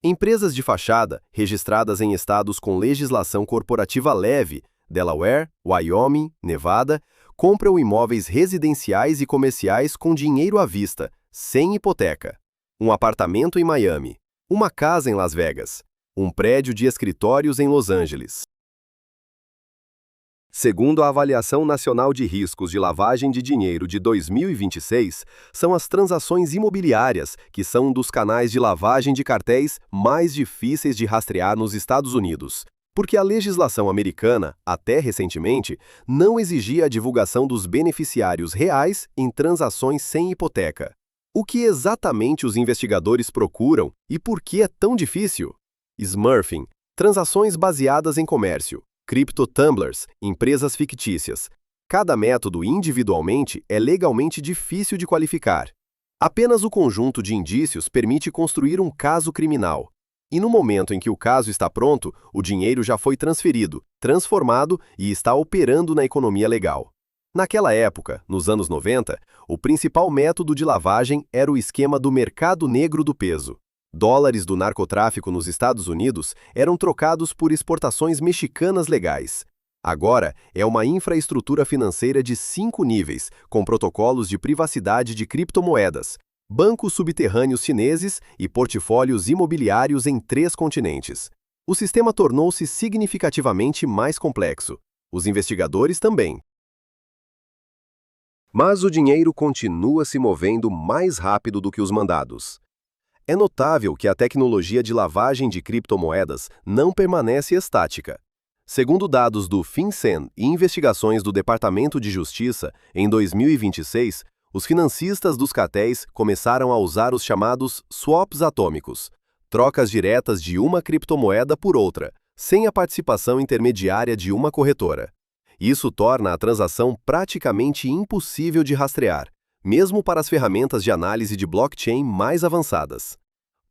Empresas de fachada, registradas em estados com legislação corporativa leve, Delaware, Wyoming, Nevada, compram imóveis residenciais e comerciais com dinheiro à vista, sem hipoteca. Um apartamento em Miami, uma casa em Las Vegas, um prédio de escritórios em Los Angeles. Segundo a Avaliação Nacional de Riscos de Lavagem de Dinheiro de 2026, são as transações imobiliárias que são um dos canais de lavagem de cartéis mais difíceis de rastrear nos Estados Unidos, porque a legislação americana, até recentemente, não exigia a divulgação dos beneficiários reais em transações sem hipoteca. O que exatamente os investigadores procuram e por que é tão difícil? Smurfing, transações baseadas em comércio. Crypto-tumblers, empresas fictícias. Cada método individualmente é legalmente difícil de qualificar. Apenas o conjunto de indícios permite construir um caso criminal. E no momento em que o caso está pronto, o dinheiro já foi transferido, transformado e está operando na economia legal. Naquela época, nos anos 90, o principal método de lavagem era o esquema do mercado negro do peso. Dólares do narcotráfico nos Estados Unidos eram trocados por exportações mexicanas legais. Agora, é uma infraestrutura financeira de 5 níveis, com protocolos de privacidade de criptomoedas, bancos subterrâneos chineses e portfólios imobiliários em 3 continentes. O sistema tornou-se significativamente mais complexo. Os investigadores também. Mas o dinheiro continua se movendo mais rápido do que os mandados. É notável que a tecnologia de lavagem de criptomoedas não permanece estática. Segundo dados do FinCEN e investigações do Departamento de Justiça, em 2026, os financistas dos cartéis começaram a usar os chamados swaps atômicos, trocas diretas de uma criptomoeda por outra, sem a participação intermediária de uma corretora. Isso torna a transação praticamente impossível de rastrear, mesmo para as ferramentas de análise de blockchain mais avançadas.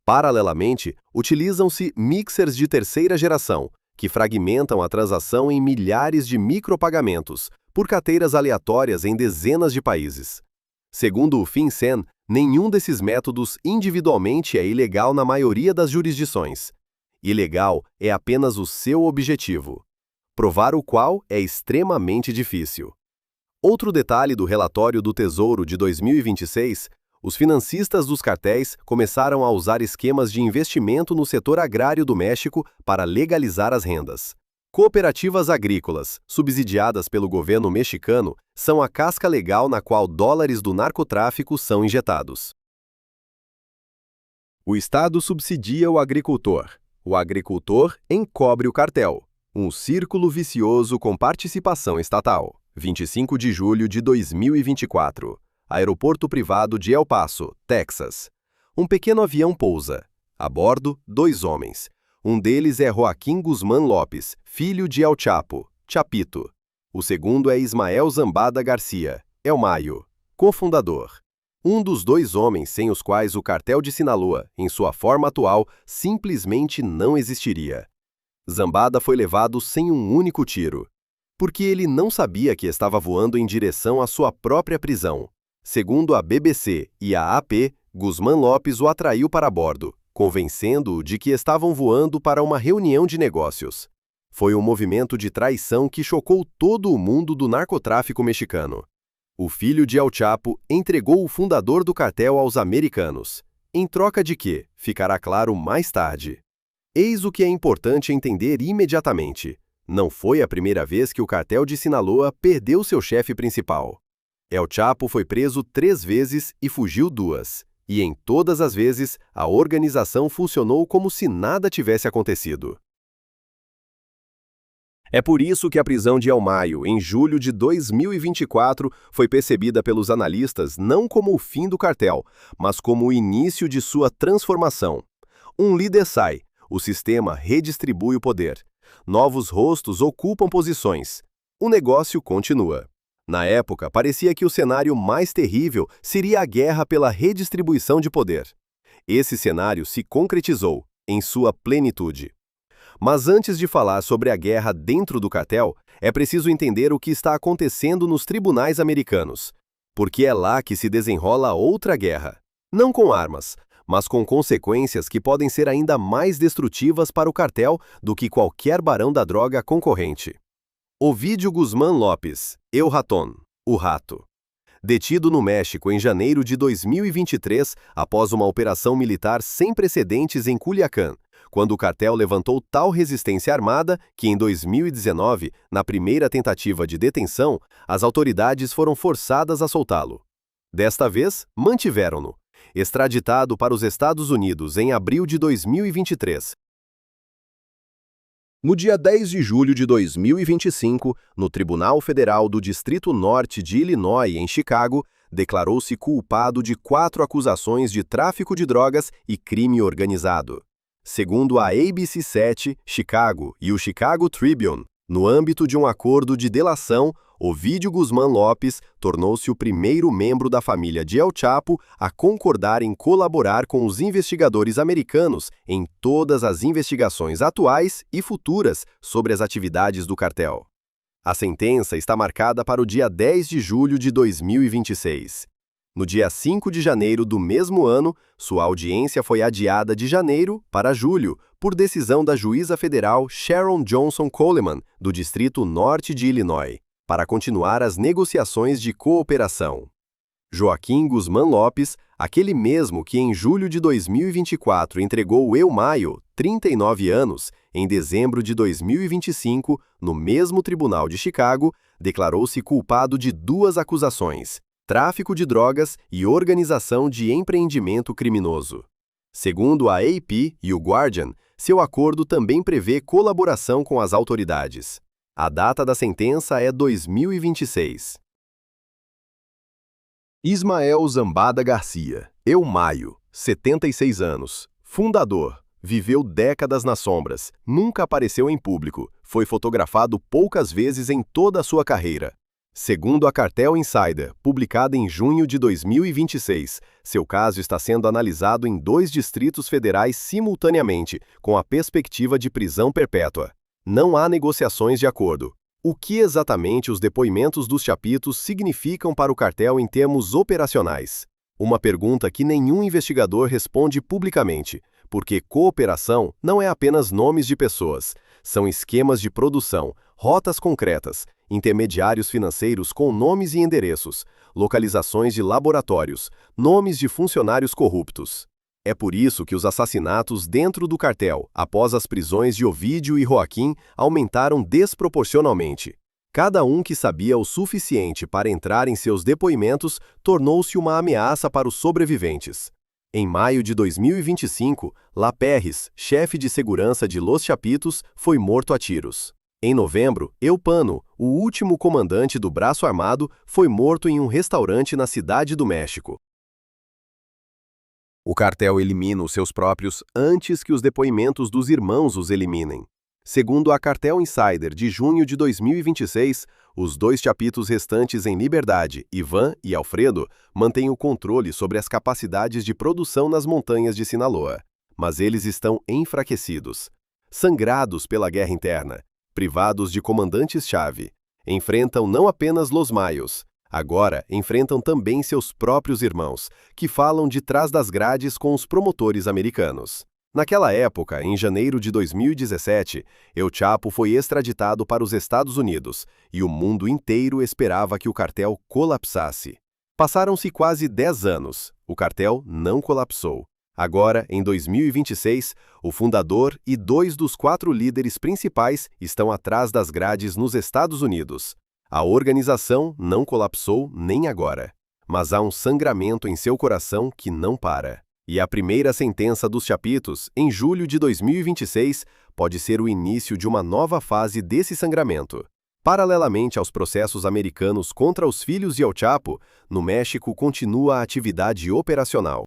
Paralelamente, utilizam-se mixers de terceira geração, que fragmentam a transação em milhares de micropagamentos, por carteiras aleatórias em dezenas de países. Segundo o FinCEN, nenhum desses métodos individualmente é ilegal na maioria das jurisdições. Ilegal é apenas o seu objetivo, provar o qual é extremamente difícil. Outro detalhe do relatório do Tesouro de 2026, os financistas dos cartéis começaram a usar esquemas de investimento no setor agrário do México para legalizar as rendas. Cooperativas agrícolas, subsidiadas pelo governo mexicano, são a casca legal na qual dólares do narcotráfico são injetados. O Estado subsidia o agricultor encobre o cartel. Um círculo vicioso com participação estatal. 25 de julho de 2024. Aeroporto privado de El Paso, Texas. Um pequeno avião pousa. A bordo, 2 homens. Um deles é Joaquim Guzmán Lopes, filho de El Chapo, Chapito. O segundo é Ismael Zambada Garcia, El Mayo. cofundador. Um dos dois homens sem os quais o cartel de Sinaloa, em sua forma atual, simplesmente não existiria. Zambada foi levado sem um único tiro, porque ele não sabia que estava voando em direção à sua própria prisão. Segundo a BBC e a AP, Guzmán Lopes o atraiu para bordo, convencendo-o de que estavam voando para uma reunião de negócios. Foi um movimento de traição que chocou todo o mundo do narcotráfico mexicano. O filho de El Chapo entregou o fundador do cartel aos americanos. Em troca de quê? Ficará claro mais tarde. Eis o que é importante entender imediatamente. Não foi a primeira vez que o cartel de Sinaloa perdeu seu chefe principal. El Chapo foi preso 3 vezes e fugiu 2. E em todas as vezes, a organização funcionou como se nada tivesse acontecido. É por isso que a prisão de El Mayo, em julho de 2024, foi percebida pelos analistas não como o fim do cartel, mas como o início de sua transformação. Um líder sai, o sistema redistribui o poder. Novos rostos ocupam posições. O negócio continua. Na época, parecia que o cenário mais terrível seria a guerra pela redistribuição de poder. Esse cenário se concretizou, em sua plenitude. Mas antes de falar sobre a guerra dentro do cartel, é preciso entender o que está acontecendo nos tribunais americanos, porque é lá que se desenrola outra guerra. Não com armas, mas com consequências que podem ser ainda mais destrutivas para o cartel do que qualquer barão da droga concorrente. Ovidio Guzmán Lopes, El Ratón, o Rato. Detido no México em janeiro de 2023 após uma operação militar sem precedentes em Culiacán, quando o cartel levantou tal resistência armada que, em 2019, na primeira tentativa de detenção, as autoridades foram forçadas a soltá-lo. Desta vez, mantiveram-no, extraditado para os Estados Unidos em abril de 2023. No dia 10 de julho de 2025, no Tribunal Federal do Distrito Norte de Illinois, em Chicago, declarou-se culpado de 4 acusações de tráfico de drogas e crime organizado. Segundo a ABC7, Chicago e o Chicago Tribune, no âmbito de um acordo de delação, Ovidio Guzmán Lopes tornou-se o primeiro membro da família de El Chapo a concordar em colaborar com os investigadores americanos em todas as investigações atuais e futuras sobre as atividades do cartel. A sentença está marcada para o dia 10 de julho de 2026. No dia 5 de janeiro do mesmo ano, sua audiência foi adiada de janeiro para julho, por decisão da juíza federal Sharon Johnson Coleman, do Distrito Norte de Illinois, para continuar as negociações de cooperação. Joaquim Guzmán Lopes, aquele mesmo que em julho de 2024 entregou El Mayo, 39 anos, em dezembro de 2025, no mesmo tribunal de Chicago, declarou-se culpado de 2 acusações: tráfico de drogas e organização de empreendimento criminoso. Segundo a AP e o Guardian, seu acordo também prevê colaboração com as autoridades. A data da sentença é 2026. Ismael Zambada Garcia, El Mayo, 76 anos, fundador, viveu décadas nas sombras, nunca apareceu em público, foi fotografado poucas vezes em toda a sua carreira. Segundo a Cartel Insider, publicada em junho de 2026, seu caso está sendo analisado em 2 distritos federais simultaneamente, com a perspectiva de prisão perpétua. Não há negociações de acordo. O que exatamente os depoimentos dos chapitos significam para o cartel em termos operacionais? Uma pergunta que nenhum investigador responde publicamente, porque cooperação não é apenas nomes de pessoas, são esquemas de produção, rotas concretas, intermediários financeiros com nomes e endereços, localizações de laboratórios, nomes de funcionários corruptos. É por isso que os assassinatos dentro do cartel, após as prisões de Ovidio e Joaquim, aumentaram desproporcionalmente. Cada um que sabia o suficiente para entrar em seus depoimentos tornou-se uma ameaça para os sobreviventes. Em maio de 2025, Laperres, chefe de segurança de Los Chapitos, foi morto a tiros. Em novembro, El Pano, o último comandante do braço armado, foi morto em um restaurante na Cidade do México. O cartel elimina os seus próprios antes que os depoimentos dos irmãos os eliminem. Segundo a Cartel Insider de junho de 2026, os 2 chapitos restantes em liberdade, Ivan e Alfredo, mantêm o controle sobre as capacidades de produção nas montanhas de Sinaloa. Mas eles estão enfraquecidos, sangrados pela guerra interna, privados de comandantes-chave. Enfrentam não apenas Los Mayos, agora enfrentam também seus próprios irmãos, que falam de trás das grades com os promotores americanos. Naquela época, em janeiro de 2017, El Chapo foi extraditado para os Estados Unidos e o mundo inteiro esperava que o cartel colapsasse. Passaram-se quase 10 anos, o cartel não colapsou. Agora, em 2026, o fundador e 2 dos 4 líderes principais estão atrás das grades nos Estados Unidos. A organização não colapsou nem agora, mas há um sangramento em seu coração que não para. E a primeira sentença dos chapitos, em julho de 2026, pode ser o início de uma nova fase desse sangramento. Paralelamente aos processos americanos contra os filhos de El Chapo, no México continua a atividade operacional.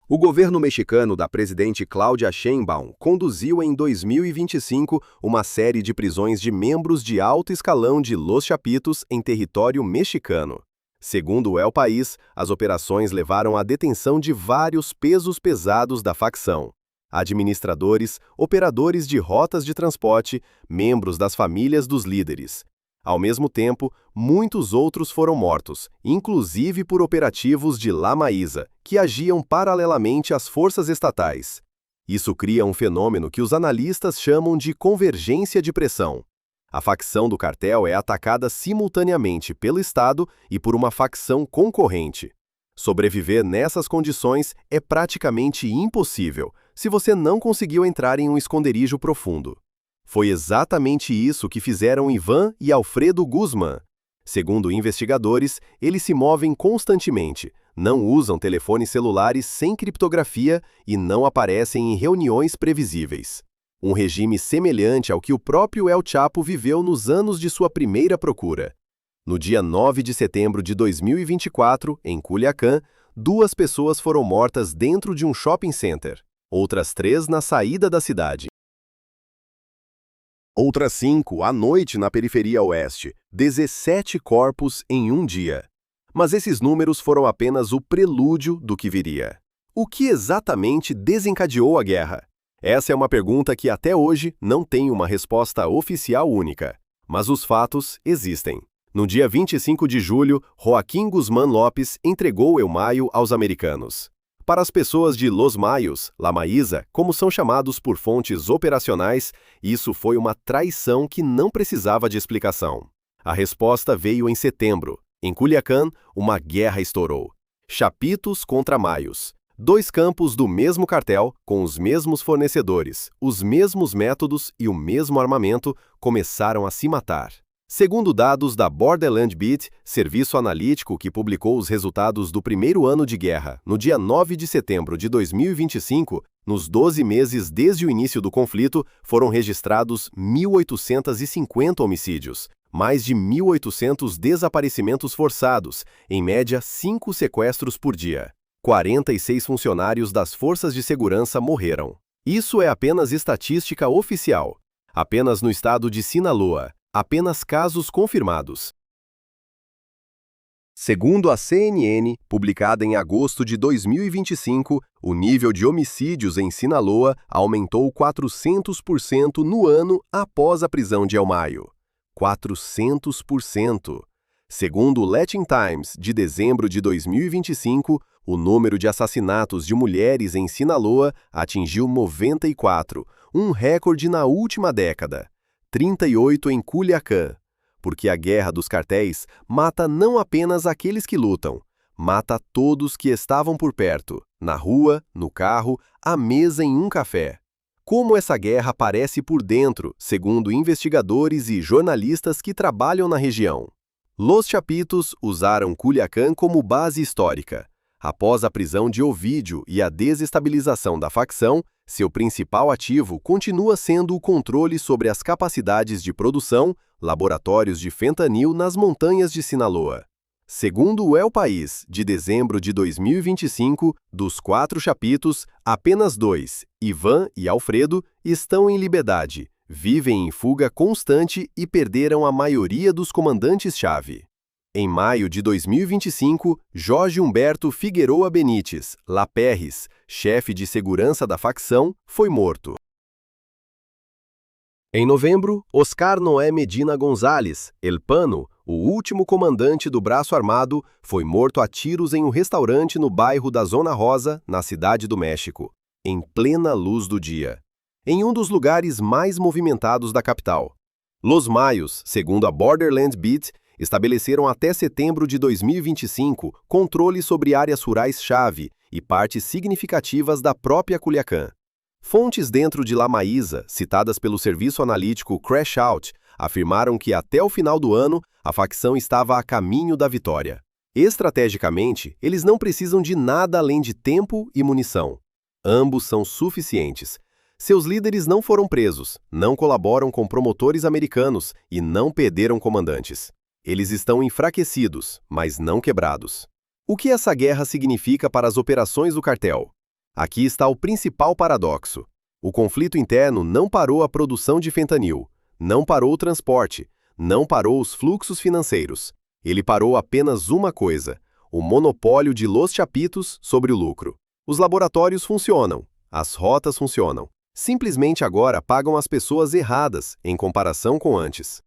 O governo mexicano da presidente Claudia Sheinbaum conduziu em 2025 uma série de prisões de membros de alto escalão de Los Chapitos em território mexicano. Segundo o El País, as operações levaram à detenção de vários pesos pesados da facção. Administradores, operadores de rotas de transporte, membros das famílias dos líderes. Ao mesmo tempo, muitos outros foram mortos, inclusive por operativos de La Maíza, que agiam paralelamente às forças estatais. Isso cria um fenômeno que os analistas chamam de convergência de pressão. A facção do cartel é atacada simultaneamente pelo Estado e por uma facção concorrente. Sobreviver nessas condições é praticamente impossível, se você não conseguiu entrar em um esconderijo profundo. Foi exatamente isso que fizeram Ivan e Alfredo Guzmán. Segundo investigadores, eles se movem constantemente, não usam telefones celulares sem criptografia e não aparecem em reuniões previsíveis. Um regime semelhante ao que o próprio El Chapo viveu nos anos de sua primeira procura. No dia 9 de setembro de 2024, em Culiacán, 2 pessoas foram mortas dentro de um shopping center, outras 3 na saída da cidade. Outras 5 à noite na periferia oeste, 17 corpos em um dia. Mas esses números foram apenas o prelúdio do que viria. O que exatamente desencadeou a guerra? Essa é uma pergunta que até hoje não tem uma resposta oficial única, mas os fatos existem. No dia 25 de julho, Joaquim Guzmán Lopes entregou El Mayo aos americanos. Para as pessoas de Los Mayos, La Maíza, como são chamados por fontes operacionais, isso foi uma traição que não precisava de explicação. A resposta veio em setembro. Em Culiacán, uma guerra estourou. Chapitos contra Mayos. 2 campos do mesmo cartel, com os mesmos fornecedores, os mesmos métodos e o mesmo armamento, começaram a se matar. Segundo dados da Borderland Beat, serviço analítico que publicou os resultados do primeiro ano de guerra, no dia 9 de setembro de 2025, nos 12 meses desde o início do conflito, foram registrados 1.850 homicídios, mais de 1.800 desaparecimentos forçados, em média 5 sequestros por dia. 46 funcionários das forças de segurança morreram. Isso é apenas estatística oficial. Apenas no estado de Sinaloa, apenas casos confirmados. Segundo a CNN, publicada em agosto de 2025, o nível de homicídios em Sinaloa aumentou 400% no ano após a prisão de El Mayo. 400%. Segundo o Latin Times, de dezembro de 2025, o número de assassinatos de mulheres em Sinaloa atingiu 94, um recorde na última década. 38 em Culiacán, porque a guerra dos cartéis mata não apenas aqueles que lutam, mata todos que estavam por perto, na rua, no carro, à mesa em um café. Como essa guerra aparece por dentro, segundo investigadores e jornalistas que trabalham na região. Los Chapitos usaram Culiacán como base histórica. Após a prisão de Ovidio e a desestabilização da facção, seu principal ativo continua sendo o controle sobre as capacidades de produção, laboratórios de fentanil nas montanhas de Sinaloa. Segundo o El País, de dezembro de 2025, dos 4 chapitos, apenas 2, Ivan e Alfredo, estão em liberdade, vivem em fuga constante e perderam a maioria dos comandantes-chave. Em maio de 2025, Jorge Humberto Figueroa Benites, Laperres, chefe de segurança da facção, foi morto. Em novembro, Oscar Noé Medina Gonzalez, El Pano, o último comandante do braço armado, foi morto a tiros em um restaurante no bairro da Zona Rosa, na Cidade do México, em plena luz do dia, em um dos lugares mais movimentados da capital. Los Mayos, segundo a Borderland Beat, estabeleceram até setembro de 2025 controle sobre áreas rurais-chave e partes significativas da própria Culiacán. Fontes dentro de La Maísa, citadas pelo serviço analítico Crash Out, afirmaram que até o final do ano, a facção estava a caminho da vitória. Estrategicamente, eles não precisam de nada além de tempo e munição. Ambos são suficientes. Seus líderes não foram presos, não colaboram com promotores americanos e não perderam comandantes. Eles estão enfraquecidos, mas não quebrados. O que essa guerra significa para as operações do cartel? Aqui está o principal paradoxo. O conflito interno não parou a produção de fentanil, não parou o transporte, não parou os fluxos financeiros. Ele parou apenas uma coisa: o monopólio de Los Chapitos sobre o lucro. Os laboratórios funcionam, as rotas funcionam. Simplesmente agora pagam as pessoas erradas em comparação com antes.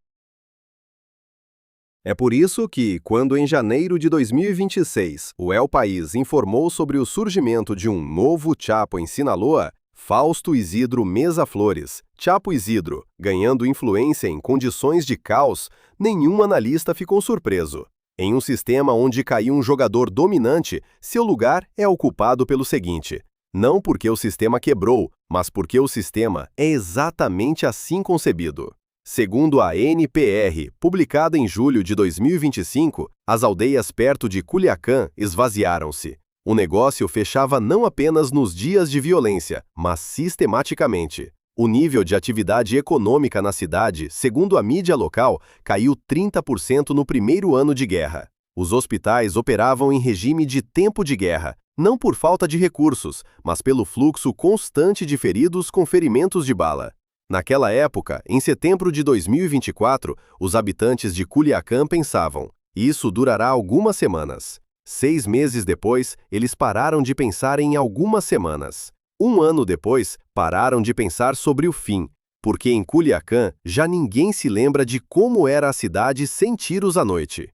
É por isso que, quando em janeiro de 2026 o El País informou sobre o surgimento de um novo Chapo em Sinaloa, Fausto Isidro Meza Flores, Chapo Isidro, ganhando influência em condições de caos, nenhum analista ficou surpreso. Em um sistema onde caiu um jogador dominante, seu lugar é ocupado pelo seguinte: não porque o sistema quebrou, mas porque o sistema é exatamente assim concebido. Segundo a NPR, publicada em julho de 2025, as aldeias perto de Culiacán esvaziaram-se. O negócio fechava não apenas nos dias de violência, mas sistematicamente. O nível de atividade econômica na cidade, segundo a mídia local, caiu 30% no primeiro ano de guerra. Os hospitais operavam em regime de tempo de guerra, não por falta de recursos, mas pelo fluxo constante de feridos com ferimentos de bala. Naquela época, em setembro de 2024, os habitantes de Culiacán pensavam: isso durará algumas semanas. 6 meses depois, eles pararam de pensar em algumas semanas. Um ano depois, pararam de pensar sobre o fim, porque em Culiacán já ninguém se lembra de como era a cidade sem tiros à noite.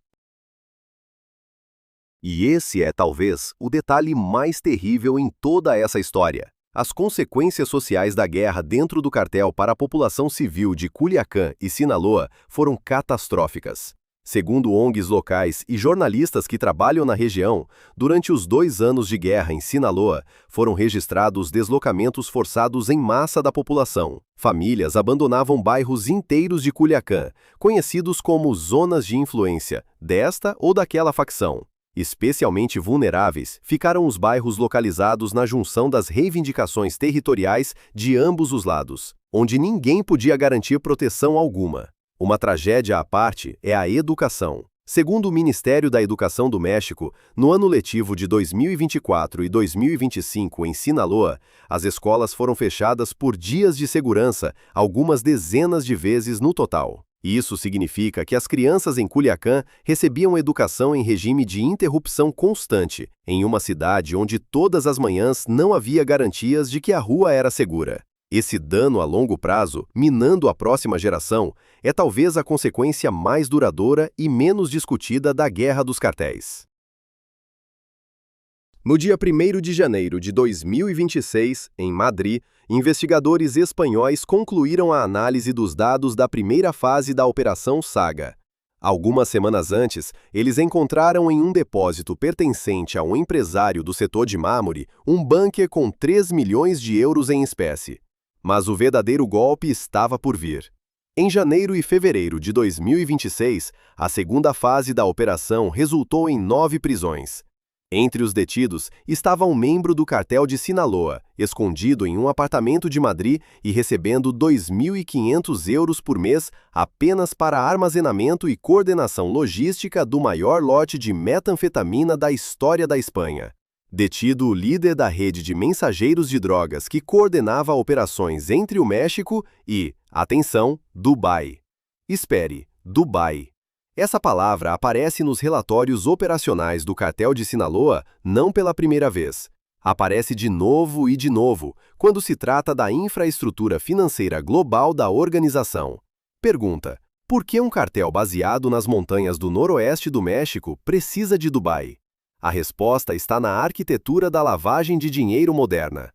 E esse é talvez o detalhe mais terrível em toda essa história. As consequências sociais da guerra dentro do cartel para a população civil de Culiacán e Sinaloa foram catastróficas. Segundo ONGs locais e jornalistas que trabalham na região, durante os 2 anos de guerra em Sinaloa, foram registrados deslocamentos forçados em massa da população. Famílias abandonavam bairros inteiros de Culiacán, conhecidos como zonas de influência, desta ou daquela facção. Especialmente vulneráveis ficaram os bairros localizados na junção das reivindicações territoriais de ambos os lados, onde ninguém podia garantir proteção alguma. Uma tragédia à parte é a educação. Segundo o Ministério da Educação do México, no ano letivo de 2024 e 2025 em Sinaloa, as escolas foram fechadas por dias de segurança, algumas dezenas de vezes no total. Isso significa que as crianças em Culiacán recebiam educação em regime de interrupção constante, em uma cidade onde todas as manhãs não havia garantias de que a rua era segura. Esse dano a longo prazo, minando a próxima geração, é talvez a consequência mais duradoura e menos discutida da Guerra dos Cartéis. No dia 1º de janeiro de 2026, em Madrid, investigadores espanhóis concluíram a análise dos dados da primeira fase da Operação Saga. Algumas semanas antes, eles encontraram em um depósito pertencente a um empresário do setor de mármore um bunker com 3 milhões de euros em espécie. Mas o verdadeiro golpe estava por vir. Em janeiro e fevereiro de 2026, a segunda fase da operação resultou em 9 prisões. Entre os detidos estava um membro do cartel de Sinaloa, escondido em um apartamento de Madrid e recebendo 2.500 euros por mês apenas para armazenamento e coordenação logística do maior lote de metanfetamina da história da Espanha. Detido o líder da rede de mensageiros de drogas que coordenava operações entre o México e, atenção, Dubai. Espere, Dubai. Essa palavra aparece nos relatórios operacionais do cartel de Sinaloa não pela primeira vez. Aparece de novo e de novo, quando se trata da infraestrutura financeira global da organização. Pergunta: por que um cartel baseado nas montanhas do noroeste do México precisa de Dubai? A resposta está na arquitetura da lavagem de dinheiro moderna.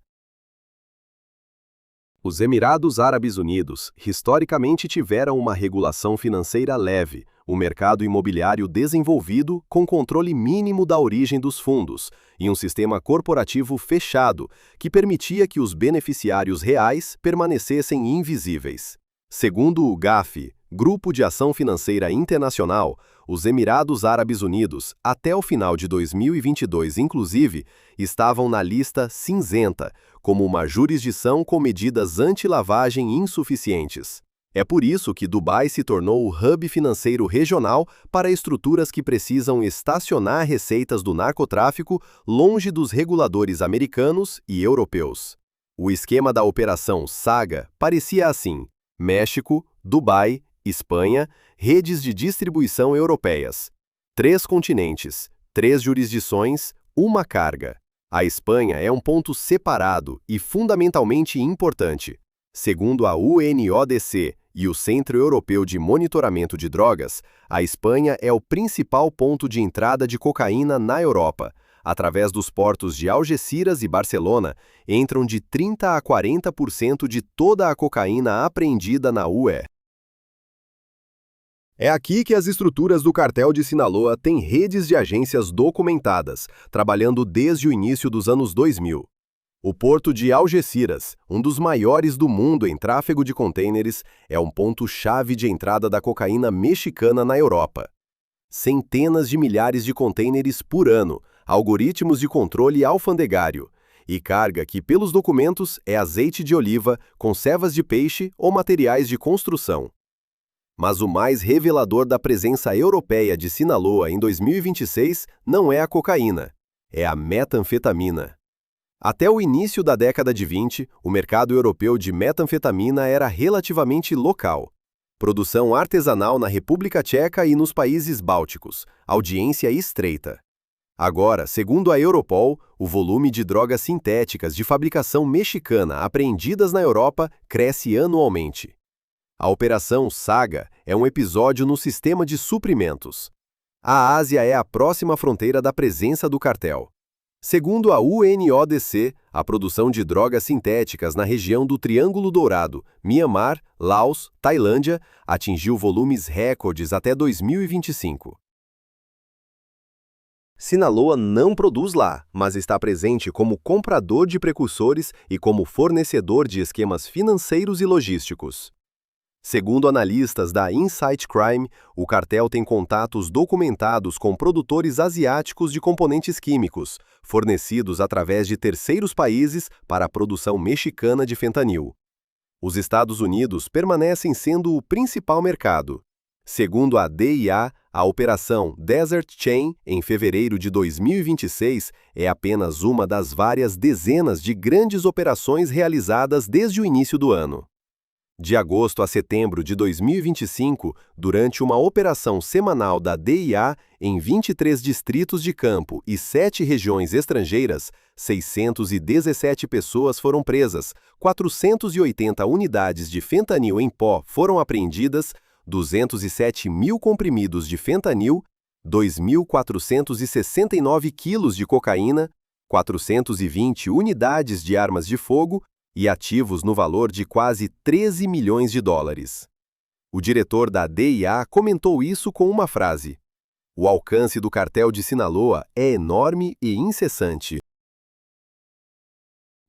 Os Emirados Árabes Unidos historicamente tiveram uma regulação financeira leve, um mercado imobiliário desenvolvido com controle mínimo da origem dos fundos e um sistema corporativo fechado que permitia que os beneficiários reais permanecessem invisíveis. Segundo o GAFI, Grupo de Ação Financeira Internacional, os Emirados Árabes Unidos, até o final de 2022 inclusive, estavam na lista cinzenta, como uma jurisdição com medidas anti-lavagem insuficientes. É por isso que Dubai se tornou o hub financeiro regional para estruturas que precisam estacionar receitas do narcotráfico longe dos reguladores americanos e europeus. O esquema da Operação Saga parecia assim: México, Dubai, Espanha, redes de distribuição europeias. 3 continentes, 3 jurisdições, uma carga. A Espanha é um ponto separado e fundamentalmente importante. Segundo a UNODC e o Centro Europeu de Monitoramento de Drogas, a Espanha é o principal ponto de entrada de cocaína na Europa. Através dos portos de Algeciras e Barcelona, entram de 30% a 40% de toda a cocaína apreendida na UE. É aqui que as estruturas do cartel de Sinaloa têm redes de agências documentadas, trabalhando desde o início dos anos 2000. O porto de Algeciras, um dos maiores do mundo em tráfego de contêineres, é um ponto-chave de entrada da cocaína mexicana na Europa. Centenas de milhares de contêineres por ano, algoritmos de controle alfandegário, e carga que, pelos documentos, é azeite de oliva, conservas de peixe ou materiais de construção. Mas o mais revelador da presença europeia de Sinaloa em 2026 não é a cocaína, é a metanfetamina. Até o início da década de 20, o mercado europeu de metanfetamina era relativamente local. Produção artesanal na República Tcheca e nos países bálticos, audiência estreita. Agora, segundo a Europol, o volume de drogas sintéticas de fabricação mexicana apreendidas na Europa cresce anualmente. A Operação Saga é um episódio no sistema de suprimentos. A Ásia é a próxima fronteira da presença do cartel. Segundo a UNODC, a produção de drogas sintéticas na região do Triângulo Dourado, Mianmar, Laos, Tailândia, atingiu volumes recordes até 2025. Sinaloa não produz lá, mas está presente como comprador de precursores e como fornecedor de esquemas financeiros e logísticos. Segundo analistas da Insight Crime, o cartel tem contatos documentados com produtores asiáticos de componentes químicos, fornecidos através de terceiros países para a produção mexicana de fentanil. Os Estados Unidos permanecem sendo o principal mercado. Segundo a DIA, a operação Desert Chain, em fevereiro de 2026, é apenas uma das várias dezenas de grandes operações realizadas desde o início do ano. De agosto a setembro de 2025, durante uma operação semanal da DIA em 23 distritos de campo e 7 regiões estrangeiras, 617 pessoas foram presas, 480 unidades de fentanil em pó foram apreendidas, 207 mil comprimidos de fentanil, 2.469 quilos de cocaína, 420 unidades de armas de fogo e ativos no valor de quase 13 milhões de dólares. O diretor da DIA comentou isso com uma frase: "O alcance do cartel de Sinaloa é enorme e incessante."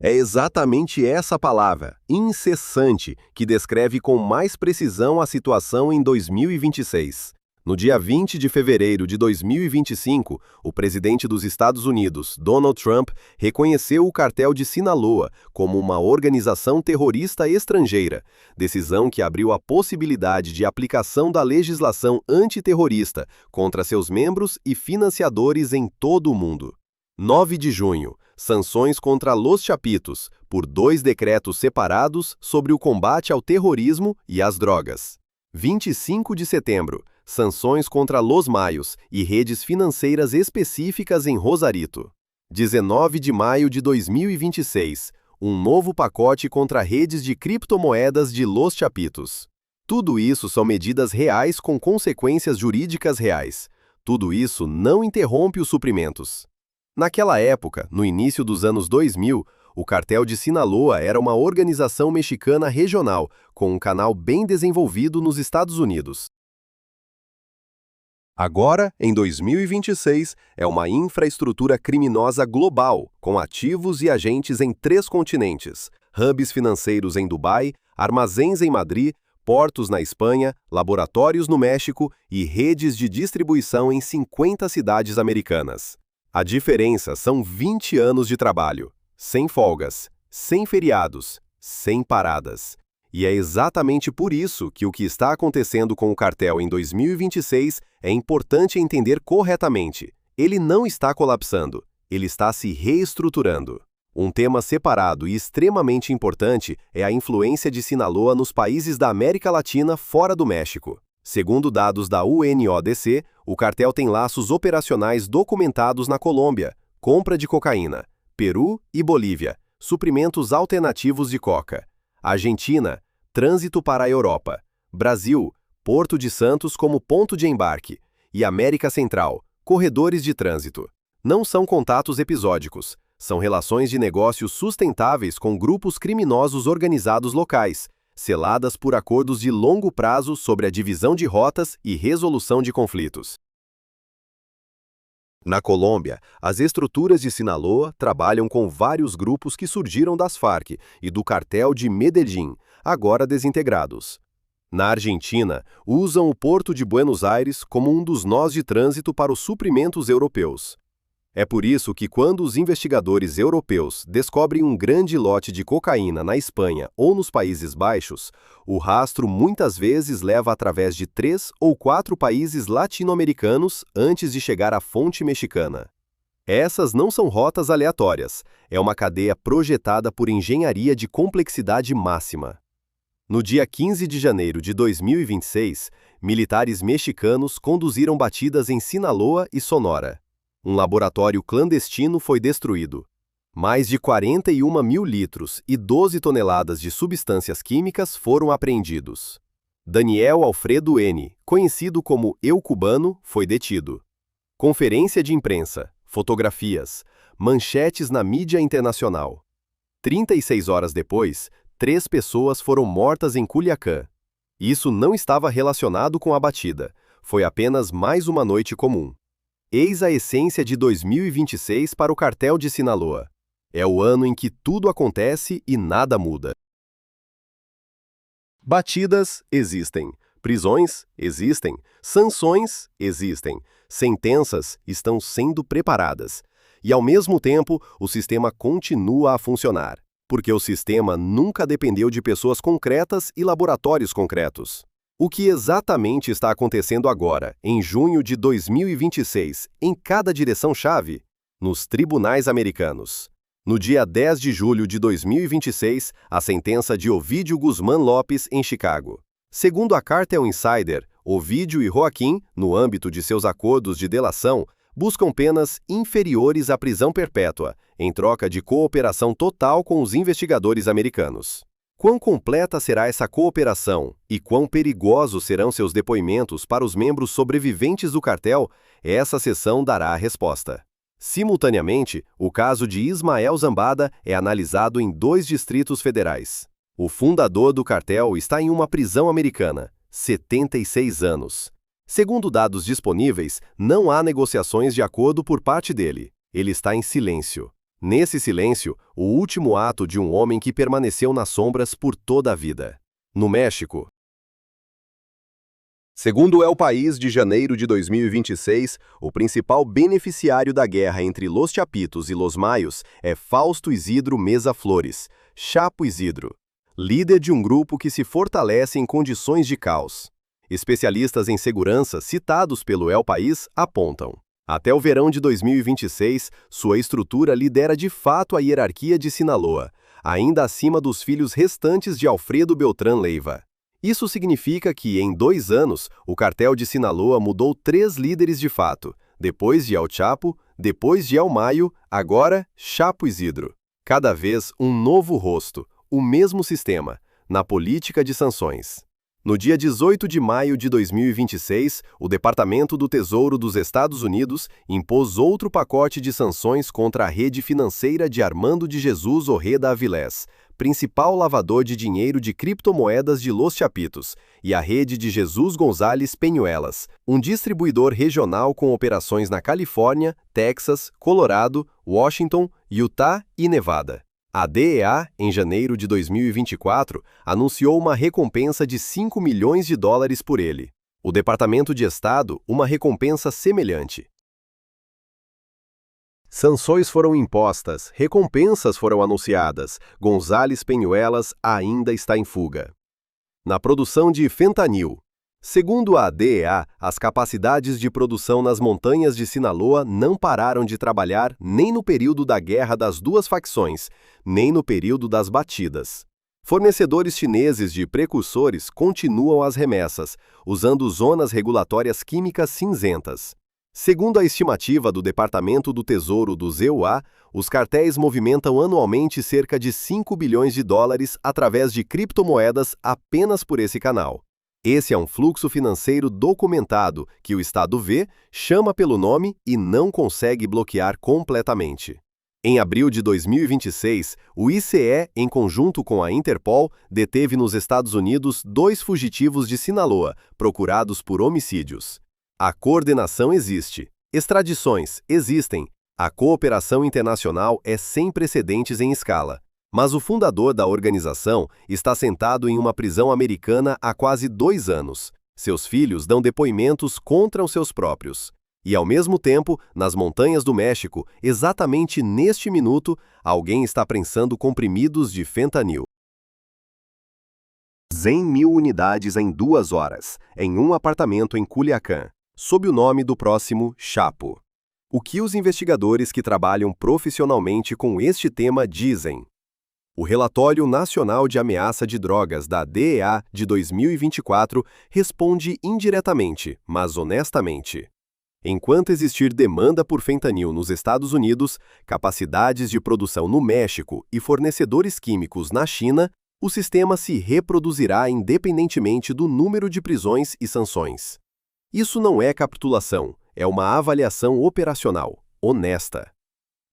É exatamente essa palavra, incessante, que descreve com mais precisão a situação em 2026. No dia 20 de fevereiro de 2025, o presidente dos Estados Unidos, Donald Trump, reconheceu o cartel de Sinaloa como uma organização terrorista estrangeira, decisão que abriu a possibilidade de aplicação da legislação antiterrorista contra seus membros e financiadores em todo o mundo. 9 de junho, sanções contra Los Chapitos, por 2 decretos separados sobre o combate ao terrorismo e às drogas. 25 de setembro, sanções contra Los Mayos e redes financeiras específicas em Rosarito. 19 de maio de 2026, um novo pacote contra redes de criptomoedas de Los Chapitos. Tudo isso são medidas reais com consequências jurídicas reais. Tudo isso não interrompe os suprimentos. Naquela época, no início dos anos 2000, o cartel de Sinaloa era uma organização mexicana regional, com um canal bem desenvolvido nos Estados Unidos. Agora, em 2026, é uma infraestrutura criminosa global, com ativos e agentes em 3 continentes, hubs financeiros em Dubai, armazéns em Madrid, portos na Espanha, laboratórios no México e redes de distribuição em 50 cidades americanas. A diferença são 20 anos de trabalho, sem folgas, sem feriados, sem paradas. E é exatamente por isso que o que está acontecendo com o cartel em 2026 é importante entender corretamente. Ele não está colapsando, ele está se reestruturando. Um tema separado e extremamente importante é a influência de Sinaloa nos países da América Latina fora do México. Segundo dados da UNODC, o cartel tem laços operacionais documentados na Colômbia, compra de cocaína, Peru e Bolívia, suprimentos alternativos de coca, Argentina, trânsito para a Europa, Brasil, Porto de Santos como ponto de embarque, e América Central, corredores de trânsito. Não são contatos episódicos, são relações de negócios sustentáveis com grupos criminosos organizados locais, seladas por acordos de longo prazo sobre a divisão de rotas e resolução de conflitos. Na Colômbia, as estruturas de Sinaloa trabalham com vários grupos que surgiram das Farc e do cartel de Medellín, agora desintegrados. Na Argentina, usam o Porto de Buenos Aires como um dos nós de trânsito para os suprimentos europeus. É por isso que quando os investigadores europeus descobrem um grande lote de cocaína na Espanha ou nos Países Baixos, o rastro muitas vezes leva através de 3 ou 4 países latino-americanos antes de chegar à fonte mexicana. Essas não são rotas aleatórias, é uma cadeia projetada por engenharia de complexidade máxima. No dia 15 de janeiro de 2026, militares mexicanos conduziram batidas em Sinaloa e Sonora. Um laboratório clandestino foi destruído. Mais de 41 mil litros e 12 toneladas de substâncias químicas foram apreendidos. Daniel Alfredo N., conhecido como Eu Cubano, foi detido. Conferência de imprensa, fotografias, manchetes na mídia internacional. 36 horas depois, 3 pessoas foram mortas em Culiacán. Isso não estava relacionado com a batida, foi apenas mais uma noite comum. Eis a essência de 2026 para o cartel de Sinaloa. É o ano em que tudo acontece e nada muda. Batidas existem, prisões existem, sanções existem, sentenças estão sendo preparadas. E ao mesmo tempo, o sistema continua a funcionar, porque o sistema nunca dependeu de pessoas concretas e laboratórios concretos. O que exatamente está acontecendo agora, em junho de 2026, em cada direção-chave? Nos tribunais americanos. No dia 10 de julho de 2026, a sentença de Ovidio Guzmán Lopes em Chicago. Segundo a Cartel Insider, Ovidio e Joaquim, no âmbito de seus acordos de delação, buscam penas inferiores à prisão perpétua, em troca de cooperação total com os investigadores americanos. Quão completa será essa cooperação e quão perigosos serão seus depoimentos para os membros sobreviventes do cartel? Essa sessão dará a resposta. Simultaneamente, o caso de Ismael Zambada é analisado em 2 distritos federais. O fundador do cartel está em uma prisão americana, 76 anos. Segundo dados disponíveis, não há negociações de acordo por parte dele. Ele está em silêncio. Nesse silêncio, o último ato de um homem que permaneceu nas sombras por toda a vida. No México, Segundo o El País, de janeiro de 2026, o principal beneficiário da guerra entre Los Chapitos e Los Mayos é Fausto Isidro Meza Flores, Chapo Isidro, líder de um grupo que se fortalece em condições de caos. Especialistas em segurança citados pelo El País apontam: até o verão de 2026, sua estrutura lidera de fato a hierarquia de Sinaloa, ainda acima dos filhos restantes de Alfredo Beltrán Leiva. Isso significa que, em 2 anos, o cartel de Sinaloa mudou 3 líderes de fato, depois de El Chapo, depois de El Mayo, agora Chapo Isidro. Cada vez um novo rosto, o mesmo sistema, na política de sanções. No dia 18 de maio de 2026, o Departamento do Tesouro dos Estados Unidos impôs outro pacote de sanções contra a rede financeira de Armando de Jesus Ojeda Avilés, principal lavador de dinheiro de criptomoedas de Los Chapitos, e a rede de Jesus González Peñuelas, um distribuidor regional com operações na Califórnia, Texas, Colorado, Washington, Utah e Nevada. A DEA, em janeiro de 2024, anunciou uma recompensa de $5 milhões por ele. O Departamento de Estado, uma recompensa semelhante. Sanções foram impostas, recompensas foram anunciadas, González Peñuelas ainda está em fuga. Na produção de fentanil. Segundo a DEA, as capacidades de produção nas montanhas de Sinaloa não pararam de trabalhar nem no período da guerra das duas facções, nem no período das batidas. Fornecedores chineses de precursores continuam as remessas, usando zonas regulatórias químicas cinzentas. Segundo a estimativa do Departamento do Tesouro do ZEUA, os cartéis movimentam anualmente cerca de $5 bilhões através de criptomoedas apenas por esse canal. Esse é um fluxo financeiro documentado que o Estado vê, chama pelo nome e não consegue bloquear completamente. Em abril de 2026, o ICE, em conjunto com a Interpol, deteve nos Estados Unidos 2 fugitivos de Sinaloa, procurados por homicídios. A coordenação existe, extradições existem, a cooperação internacional é sem precedentes em escala. Mas o fundador da organização está sentado em uma prisão americana há quase 2 anos. Seus filhos dão depoimentos contra os seus próprios. E, ao mesmo tempo, nas montanhas do México, exatamente neste minuto, alguém está prensando comprimidos de fentanil. 100.000 unidades em 2 horas, em um apartamento em Culiacán, sob o nome do próximo Chapo. O que os investigadores que trabalham profissionalmente com este tema dizem? O Relatório Nacional de Ameaça de Drogas da DEA de 2024 responde indiretamente, mas honestamente. Enquanto existir demanda por fentanil nos Estados Unidos, capacidades de produção no México e fornecedores químicos na China, o sistema se reproduzirá independentemente do número de prisões e sanções. Isso não é capitulação, é uma avaliação operacional, honesta.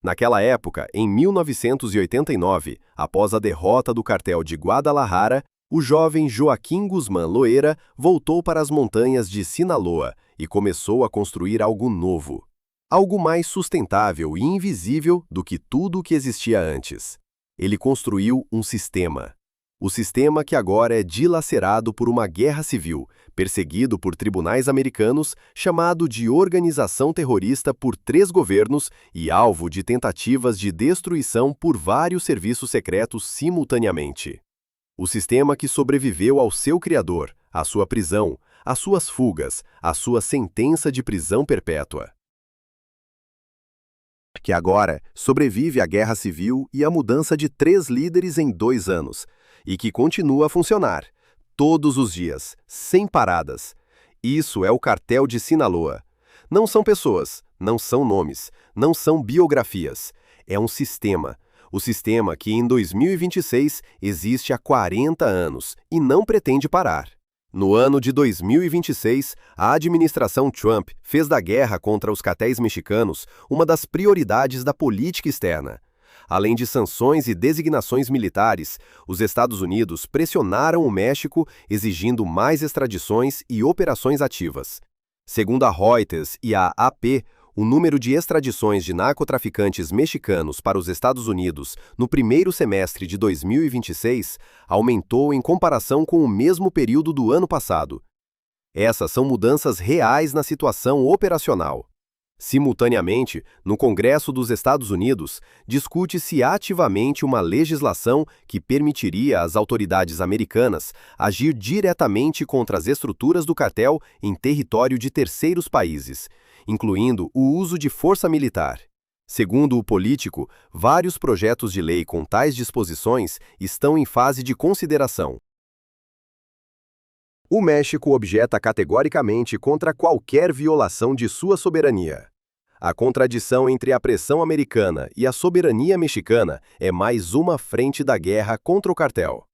Naquela época, em 1989, após a derrota do cartel de Guadalajara, o jovem Joaquim Guzmán Loera voltou para as montanhas de Sinaloa e começou a construir algo novo. Algo mais sustentável e invisível do que tudo o que existia antes. Ele construiu um sistema. O sistema que agora é dilacerado por uma guerra civil, perseguido por tribunais americanos, chamado de organização terrorista por 3 governos e alvo de tentativas de destruição por vários serviços secretos simultaneamente. O sistema que sobreviveu ao seu criador, à sua prisão, às suas fugas, à sua sentença de prisão perpétua. Que agora sobrevive à guerra civil e à mudança de 3 líderes em 2 anos, e que continua a funcionar, todos os dias, sem paradas. Isso é o cartel de Sinaloa. Não são pessoas, não são nomes, não são biografias. É um sistema. O sistema que em 2026 existe há 40 anos e não pretende parar. No ano de 2026, a administração Trump fez da guerra contra os cartéis mexicanos uma das prioridades da política externa. Além de sanções e designações militares, os Estados Unidos pressionaram o México exigindo mais extradições e operações ativas. Segundo a Reuters e a AP, o número de extradições de narcotraficantes mexicanos para os Estados Unidos no primeiro semestre de 2026 aumentou em comparação com o mesmo período do ano passado. Essas são mudanças reais na situação operacional. Simultaneamente, no Congresso dos Estados Unidos, discute-se ativamente uma legislação que permitiria às autoridades americanas agir diretamente contra as estruturas do cartel em território de terceiros países, incluindo o uso de força militar. Segundo o político, vários projetos de lei com tais disposições estão em fase de consideração. O México objeta categoricamente contra qualquer violação de sua soberania. A contradição entre a pressão americana e a soberania mexicana é mais uma frente da guerra contra o cartel.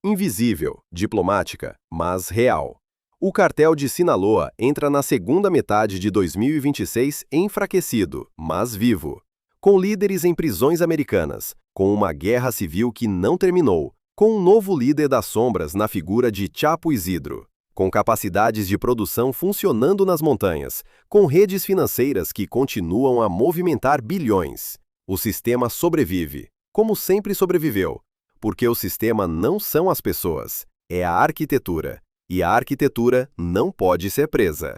Invisível, diplomática, mas real. O cartel de Sinaloa entra na segunda metade de 2026 enfraquecido, mas vivo. Com líderes em prisões americanas, com uma guerra civil que não terminou, com um novo líder das sombras na figura de Chapo Isidro, com capacidades de produção funcionando nas montanhas, com redes financeiras que continuam a movimentar bilhões. O sistema sobrevive, como sempre sobreviveu, porque o sistema não são as pessoas, é a arquitetura, e a arquitetura não pode ser presa.